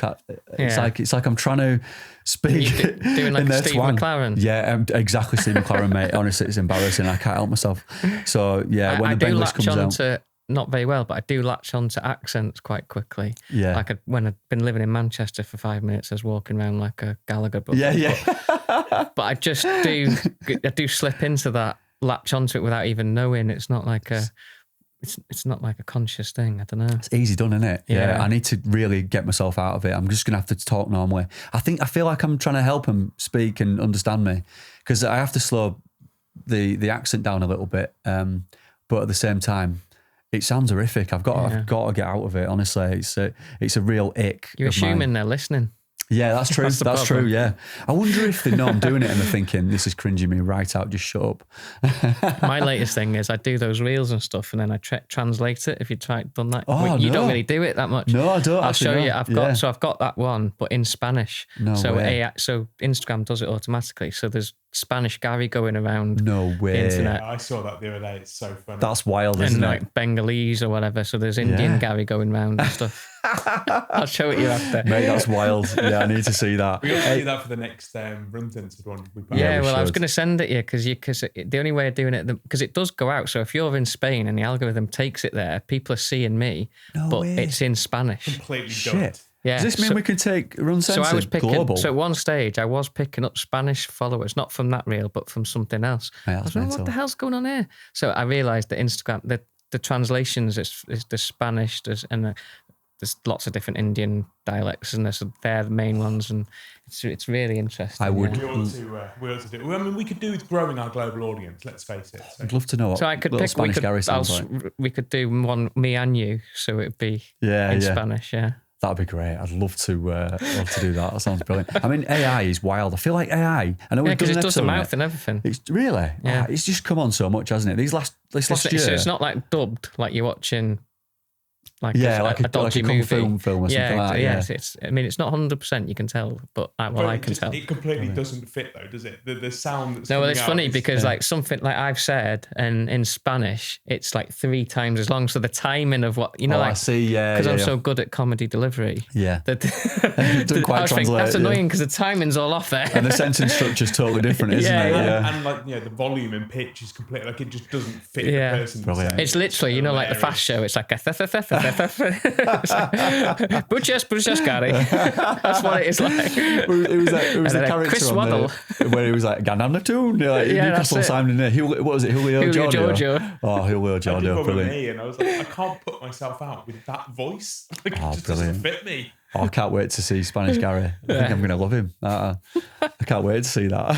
It's like I'm trying to speak. Doing like Steve McLaren. Yeah, exactly, Steve McLaren, mate. Honestly, it's embarrassing. I can't help myself. So yeah, when the Benglish comes out, not very well, but I do latch on to accents quite quickly. Yeah. Like when I've been living in Manchester for 5 minutes, I was walking around like a Gallagher book. Yeah. But I just do slip into that, latch onto it without even knowing. It's not like a conscious thing. I don't know. It's easy done, isn't it? Yeah. I need to really get myself out of it. I'm just going to have to talk normally. I feel like I'm trying to help him speak and understand me, because I have to slow the accent down a little bit. But at the same time, It sounds horrific. I've got to get out of it. Honestly, it's a real ick. You're assuming they're listening. Yeah, that's true. That's true. Yeah, I wonder if they know I'm doing it and they're thinking this is cringing me right out. Just shut up. My latest thing is I do those reels and stuff, and then I translate it. If you done that, Oh, you no. don't really do it that much. No, I don't. I'll show you. No. I've got that one, but in Spanish. No way. So Instagram does it automatically. So there's Spanish Gary going around. No way. The internet. I saw that the other day. It's so funny. That's wild, isn't And it? like Bengalese or whatever. So there's Indian Gary going around and stuff. I'll show it you after. Mate, that's wild. Yeah, I need to see that. We also do that for the next RUNcensored one. I was going to send it you because the only way of doing it, because it does go out. So if you're in Spain and the algorithm takes it there, people are seeing me, but it's in Spanish. Completely Shit. dubbed. Yeah. Does this mean we can take RUNcensored So I was global? So at one stage, I was picking up Spanish followers, not from that reel, but from something else. Hey, I was like, what the hell's going on here? So I realised that Instagram, the translations is the Spanish, there's lots of different Indian dialects, and they're the main ones, and it's really interesting. I would. We ought to do. I mean, we could do with growing our global audience. Let's face it. So. I'd love to know what So I could little pick. Spanish Gary sounds like. We could do one me and you, so it'd be in Spanish. Yeah. That'd be great. I'd love to do that. That sounds brilliant. I mean, AI is wild. I feel like AI. I know because it does the mouth and everything. It's really. Yeah. It's just come on so much, hasn't it? This last year. So it's not like dubbed, like you're watching. Like a dodgy kung movie. film or something like that. Yeah. It's not 100%. You can tell, but I can tell. It completely doesn't fit, though, does it? The sound. That's no, well, it's funny because like something like I've said, and in Spanish, it's like 3 times as long. So the timing of what I see. Yeah, because I'm so good at comedy delivery. Yeah, that don't quite translate. That's annoying because the timing's all off there, and the sentence structure's totally different, isn't it? Yeah, and like the volume and pitch is completely like it just doesn't fit the person. Brilliant. It's literally like the fast show. It's like a Buches, Gary. That's what it is like. It was the character Chris on Waddle. where he was like, "Gan on the tune." Like, Newcastle Simon in there. What was it? Julio Giorgio. Oh, Julio Giorgio. Brilliant. Me, and I was like, I can't put myself out with that voice. Like, it just brilliant. doesn't fit me. Oh, I can't wait to see Spanish Gary. I think I'm going to love him. I can't wait to see that.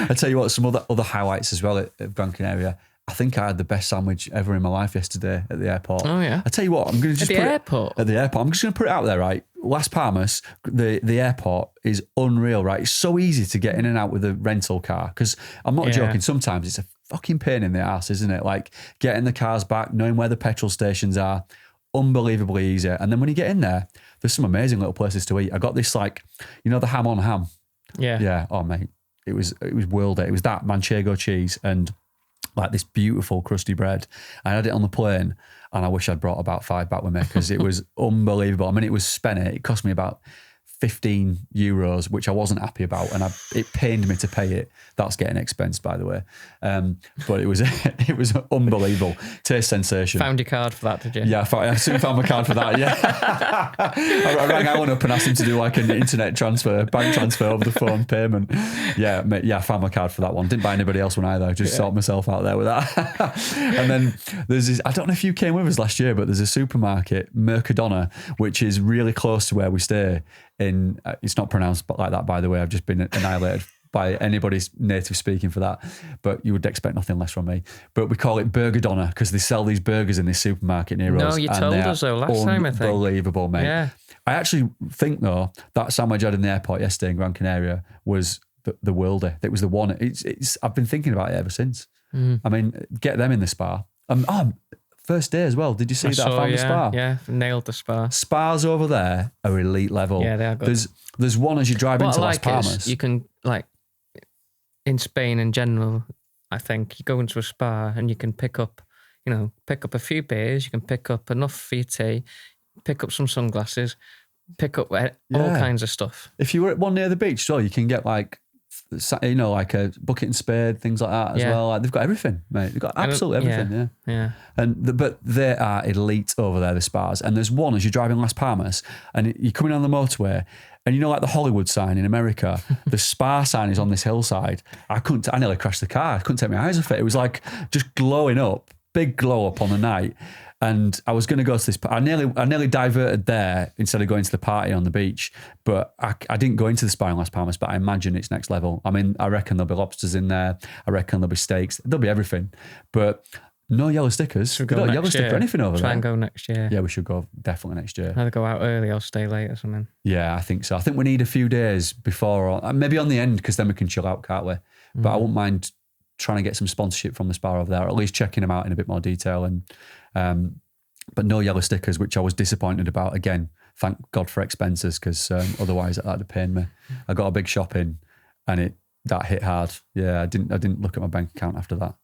I tell you what, some other highlights as well at Gran Canaria. I think I had the best sandwich ever in my life yesterday at the airport. Oh, yeah. I tell you what, I'm going to just At the airport? I'm just going to put it out there, right? Las Palmas, the airport is unreal, right? It's so easy to get in and out with a rental car because I'm not joking. Sometimes it's a fucking pain in the ass, isn't it? Like getting the cars back, knowing where the petrol stations are, unbelievably easy. And then when you get in there, there's some amazing little places to eat. I got this the ham on ham. Yeah. Yeah. Oh, mate. It was world. It was that manchego cheese and like this beautiful crusty bread. I had it on the plane and I wish I'd brought about 5 back with me because it was unbelievable. I mean, it was spenny. It cost me about €15, which I wasn't happy about, and it pained me to pay it. That's getting expensed, by the way. But it was unbelievable. Taste sensation. Found your card for that, did you? Yeah, I soon found my card for that. Yeah, I rang Alan up and asked him to do like an internet transfer, bank transfer over the phone payment. Yeah, I found my card for that one. Didn't buy anybody else one either. Just sorted myself out there with that. And then there's this. I don't know if you came with us last year, but there's a supermarket, Mercadona, which is really close to where we stay. It's not pronounced like that, by the way. I've just been annihilated by anybody's native speaking for that, but you would expect nothing less from me. But we call it Burgadonna because they sell these burgers in this supermarket near us. No, you told us though last time, I think. Unbelievable, mate. Yeah. I actually think though that sandwich I had in the airport yesterday in Gran Canaria was the worldie. It was the one. It's I've been thinking about it ever since. I mean, get them in the spa. First day as well. Did you see that? I found the spa. Yeah, nailed the spa. Spas over there are elite level. Yeah, they are good. There's one as you drive into Las Palmas. You can, like, in Spain in general, I think you go into a spa and you can pick up a few beers, you can pick up enough for your tea, pick up some sunglasses, pick up all kinds of stuff. If you were at one near the beach, so you can get like a bucket and spade, things like that as well. Like, they've got everything, mate. They've got absolutely everything. Yeah. But they are elite over there, the spas. And there's one as you're driving Las Palmas, and you're coming on the motorway, and like the Hollywood sign in America, the spa sign is on this hillside. I nearly crashed the car. I couldn't take my eyes off it. It was like just glowing up, big glow up on the night. And I was going to go to this. I nearly diverted there instead of going to the party on the beach. But I didn't go into the spa in Las Palmas. But I imagine it's next level. I mean, I reckon there'll be lobsters in there. I reckon there'll be steaks. There'll be everything. But No yellow stickers. We don't yellow sticker anything over there. Try and go next year. Yeah, we should go definitely next year. Either go out early or stay late or something. Yeah, I think so. I think we need a few days before, or maybe on the end, because then we can chill out, can't we? But I wouldn't mind trying to get some sponsorship from the spa over there, or at least checking them out in a bit more detail. And but no yellow stickers, which I was disappointed about. Again, thank God for expenses, because otherwise that'd have pained me. I got a big shopping, and that hit hard. Yeah, I didn't look at my bank account after that.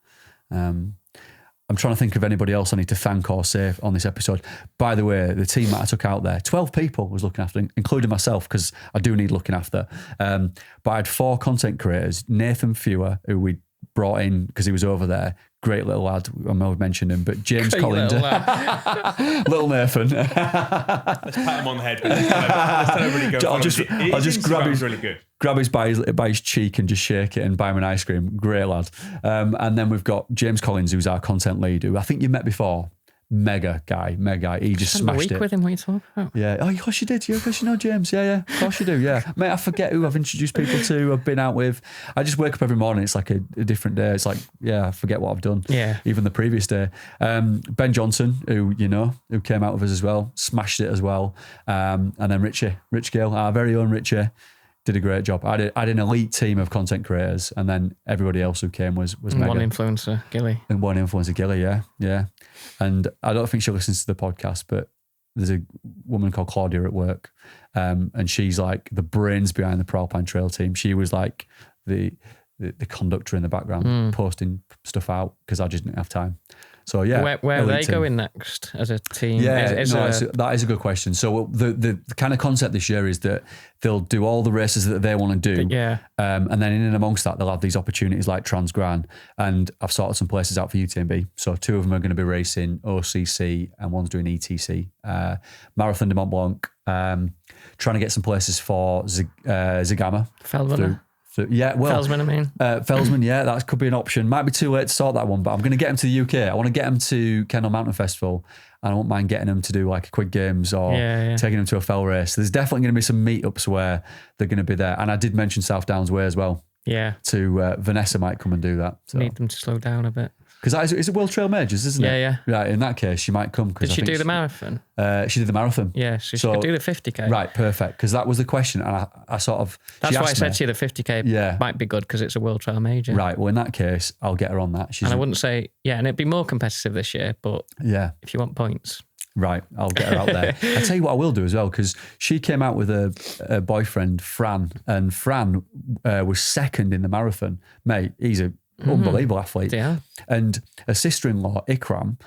I'm trying to think of anybody else I need to thank or say on this episode. By the way, the team that I took out there, 12 people was looking after, including myself, because I do need looking after. But I had 4 content creators. Nathan Fewer, who we brought in because he was over there. Great little lad. I know I've mentioned him, but James Collins. Little Nathan. Let's pat him on the head. Let's tell everybody go. I'll just grab his, really good. Grab his by his cheek and just shake it and buy him an ice cream. Great lad. And then we've got James Collins, who's our content lead, who I think you met before. Mega guy. He just smashed it. With him, what are you talking about? Yeah. Oh, of course you did. Of course you know James. Yeah. Of course you do. Yeah. Mate, I forget who I've introduced people to, I've been out with. I just wake up every morning. It's like a different day. It's like, I forget what I've done. Yeah. Even the previous day. Ben Johnson, who came out with us as well, smashed it as well. And then Rich Gill, our very own Richie, did a great job. I had an elite team of content creators, and then everybody else who came was mega. One influencer, Gilly. And one influencer, Gilly, yeah. And I don't think she listens to the podcast, but there's a woman called Claudia at work, and she's like the brains behind the Pro Alpine Trail team. She was like the conductor in the background, posting stuff out, because I just didn't have time. So yeah, where are they going next as a team? Yeah, that is a good question. So the kind of concept this year is that they'll do all the races that they want to do, and then in and amongst that they'll have these opportunities like Transgran, and I've sorted some places out for UTMB. So 2 of them are going to be racing OCC, and one's doing ETC, Marathon de Mont Blanc. Trying to get some places for Zagama. Feldman. Felsman, I mean. Felsman, that could be an option. Might be too late to sort that one, but I'm going to get them to the UK. I want to get them to Kendal Mountain Festival, and I won't mind getting them to do like a quick games or taking them to a fell race. There's definitely going to be some meetups where they're going to be there. And I did mention South Downs Way as well. Yeah. To Vanessa might come and do that. So. Need them to slow down a bit. Because it's World Trail Majors, isn't it? Yeah. Right, in that case, she might come. Did she do the marathon? She did the marathon. Yeah, so she could do the 50k. Right, perfect. Because that was the question. And I sort of... That's why I said to you the 50k might be good, because it's a World Trail Major. Right, well, in that case, I'll get her on that. And I wouldn't say... Yeah, and it'd be more competitive this year, but if you want points... Right, I'll get her out there. I tell you what I will do as well, because she came out with a boyfriend, Fran, and Fran was second in the marathon. Mate, he's a unbelievable athlete. Yeah. And her sister-in-law, Ikram,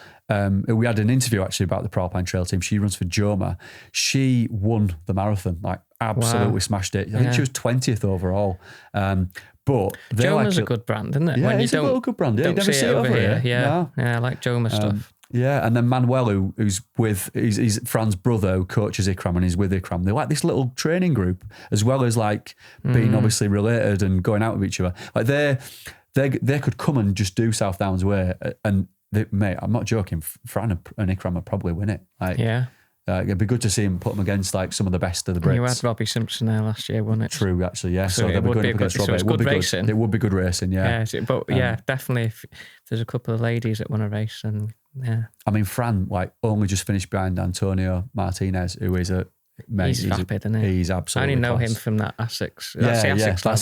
we had an interview actually about the Pro Alpine Trail team. She runs for Joma. She won the marathon, like absolutely smashed it. I think she was 20th overall. But Joma's a good brand, isn't it? Yeah, it's a little good brand. Yeah, you never see it over here. Yeah, I like Joma stuff. Yeah, and then Manuel, who's he's Fran's brother, who coaches Ikram, and he's with Ikram. They're like this little training group, as well as like being obviously related and going out with each other. Like they could come and just do South Downs Way, and mate, I'm not joking. Fran and Ikram would probably win it. Like, it'd be good to see him put them against like some of the best of the Brits. You had Robbie Simpson there last year, wasn't it? True, actually, yeah. So it would be good racing. It would be good racing, yeah. But definitely. If there's a couple of ladies that want to race, and I mean, Fran only just finished behind Antonio Martinez, who is a mate. He's rapid, isn't he? He's absolutely. I only know class. his from that Asics. That's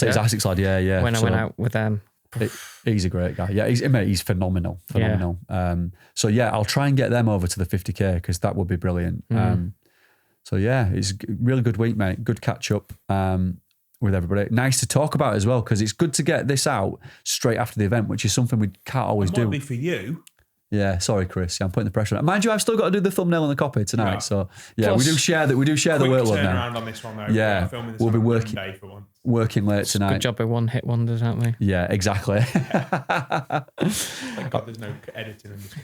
his Asics lad. Yeah. When I went out with them. He's a great guy. Yeah, he's phenomenal. So I'll try and get them over to the 50k, because that would be brilliant. So it's a really good week, mate. Good catch up with everybody. Nice to talk about as well, because it's good to get this out straight after the event, which is something we can't always do. Might be for you. Yeah, sorry, Chris. I'm putting the pressure on. Mind you, I've still got to do the thumbnail and the copy tonight. So plus, we do share the workload now. Turnaround on this one though. Yeah, we'll be working late tonight. Good job with one-hit wonders, aren't we? Yeah, exactly. Thank God there's no editing in this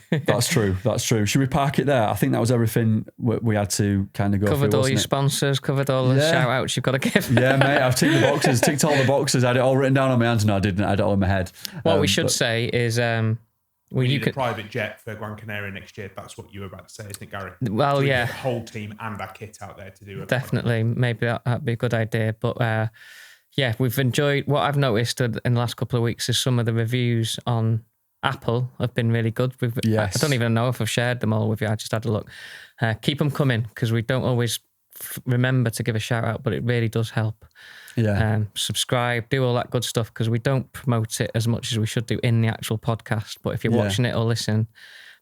one. That's true. Should we park it there? I think that was everything we had to kind of go covered through. All your sponsors, covered all the shout outs you've got to give. Yeah, mate, I've ticked all the boxes. I had it all written down on my hands. No, I didn't. I had it all in my head. What we should say is... we need a private jet for Gran Canaria next year. That's what you were about to say, isn't it, Gary? Well, so yeah. The whole team and our kit out there to do it. Definitely. Maybe that'd be a good idea. But we've enjoyed... What I've noticed in the last couple of weeks is some of the reviews on Apple have been really good. Yes. I don't even know if I've shared them all with you. I just had a look. Keep them coming, because we don't always remember to give a shout out, but it really does help. Yeah. Subscribe, do all that good stuff, because we don't promote it as much as we should do in the actual podcast. But if you're watching it or listening,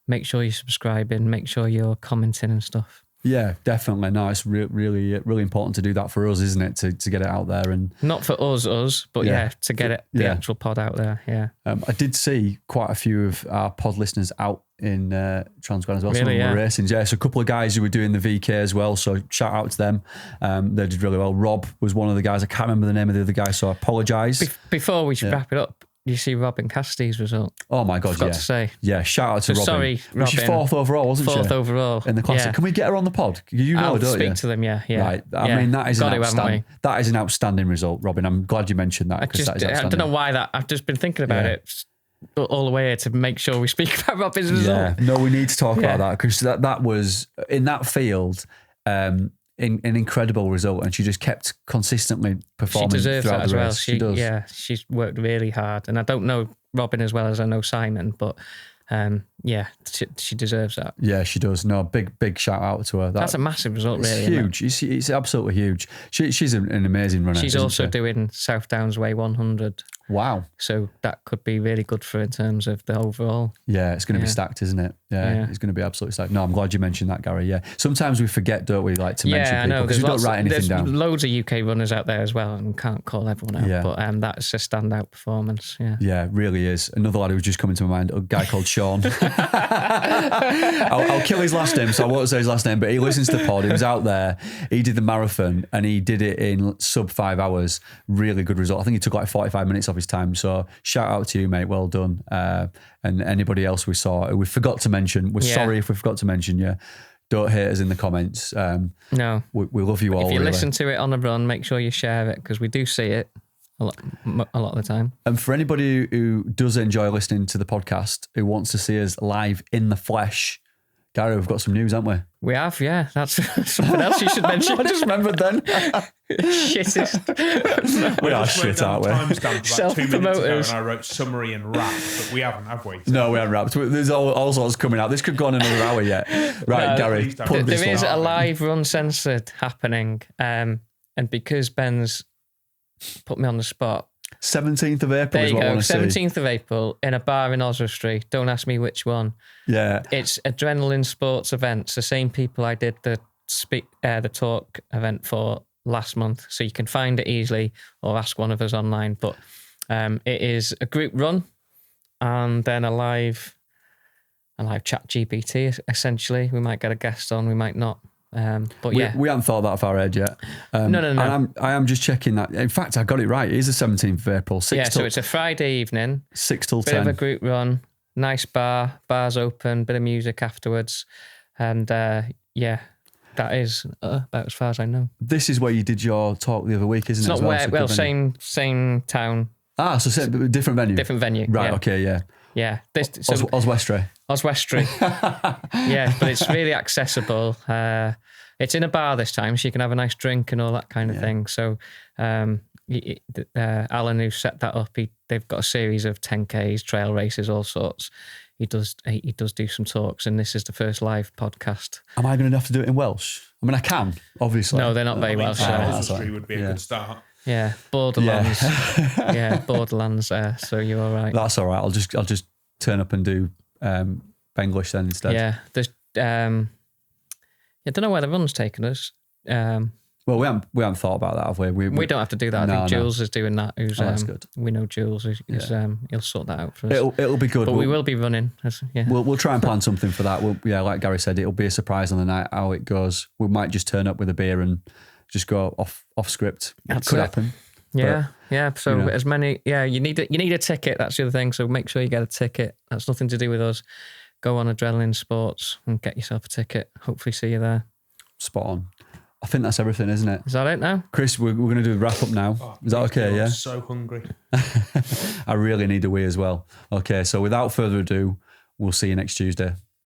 make sure you're subscribing, make sure you're commenting and stuff. Yeah, definitely. No, it's really important to do that for us, isn't it? To get it out there, and not for us, but to get it the actual pod out there. Yeah. I did see quite a few of our pod listeners out in Transgran as well. Really, some of them were racing. Yeah, so a couple of guys who were doing the VK as well. So shout out to them. They did really well. Rob was one of the guys. I can't remember the name of the other guy, so I apologise. Before we wrap it up, you see Robin Cassidy's result. Oh my God, Forgot to say. Yeah, shout out to Robin. Sorry, Robin. She's 4th overall, wasn't she? 4th overall. In the classic. Yeah. Can we get her on the pod? You know, I'll don't speak you? to them, yeah. Right. I mean, that is an outstanding result, Robin. I'm glad you mentioned that. I don't know why that. I've just been thinking about it all the way to make sure we speak about Robin's result. Yeah. No, we need to talk about that, because that was, in that field, an incredible result, and she just kept consistently performing. She deserves throughout that as the well. race. She does. Yeah, she's worked really hard, and I don't know Robin as well as I know Simon, but she deserves that. Yeah, she does. No, big shout out to her. That's a massive result, really. Huge. It's absolutely huge. She's an amazing runner. She's also doing South Downs Way 100. Wow. So that could be really good for her in terms of the overall. Yeah, it's going to be stacked, isn't it? Yeah, it's going to be absolutely stacked. No, I'm glad you mentioned that, Gary. Yeah. Sometimes we forget, don't we, like to mention people, because we don't write anything down. There's loads of UK runners out there as well, and can't call everyone out. Yeah. But that's a standout performance. Yeah. Yeah, it really is. Another lad who's just coming to my mind, a guy called Sean. I'll kill his last name, so I won't say his last name, but he listens to the pod. He was out there. He did the marathon, and he did it in sub 5 hours. Really good result. I think he took like 45 minutes off his time. So shout out to you, mate. Well done. And anybody else we saw, we forgot to mention. We're sorry if we forgot to mention you. Don't hate us in the comments. No. We love you all. If you listen to it on a run, make sure you share it, because we do see it a lot of the time. And for anybody who does enjoy listening to the podcast, who wants to see us live in the flesh, Gary, we've got some news, haven't we? We have, yeah. That's something else you should mention. I just remembered then. Shittest. We are shit, aren't we? Self-promoters. And I wrote summary and wrap, but we haven't, have we? No, we haven't wrapped. There's all sorts coming out. This could go on another hour yet. Right, Gary. There is a live RUNcensored happening, and because Ben's put me on the spot, 17th of April there is you what I go. want to 17th of April in a bar in Oswestry. Don't ask me which one. Yeah. It's Adrenaline Sports Events. The same people I did the talk event for last month. So you can find it easily or ask one of us online. But it is a group run and then a live chat GPT, essentially. We might get a guest on, we might not. But we haven't thought that far ahead yet. No. And I am just checking that. In fact, I got it right. It is the 17th of April. So it's a Friday evening. 6 till 10. Bit of a group run. Nice bar. Bar's open. Bit of music afterwards. And that is about as far as I know. This is where you did your talk the other week, isn't it? It's not same town. Different venue. Different venue. Right. Yeah. Okay. Yeah. Yeah. Oswestry. Yeah, but it's really accessible. It's in a bar this time, so you can have a nice drink and all that kind of thing. So Alan, who set that up, they've got a series of 10Ks, trail races, all sorts. He does do some talks, and this is the first live podcast. Am I going to have to do it in Welsh? I mean, I can, obviously. No, they're not very Welsh. Oswestry would be a good start. Yeah, Borderlands. Borderlands there. So you're all right. That's all right. I'll just turn up and do Benglish then instead. Yeah, there's. I don't know where the run's taken us. Well, we haven't thought about that, have we? We don't have to do that. I think Jules is doing that. That's good. We know Jules is he'll sort that out for us. It'll be good. But we will be running. We'll try and plan something for that. Like Gary said, it'll be a surprise on the night how it goes. We might just turn up with a beer and just go off script. It could happen. Yeah. So as many, you need a ticket. That's the other thing. So make sure you get a ticket. That's nothing to do with us. Go on Adrenaline Sports and get yourself a ticket. Hopefully see you there. Spot on. I think that's everything, isn't it? Is that it now? Chris, we're going to do the wrap up now. Is that okay? Yeah. I'm so hungry. I really need a wee as well. Okay, so without further ado, we'll see you next Tuesday.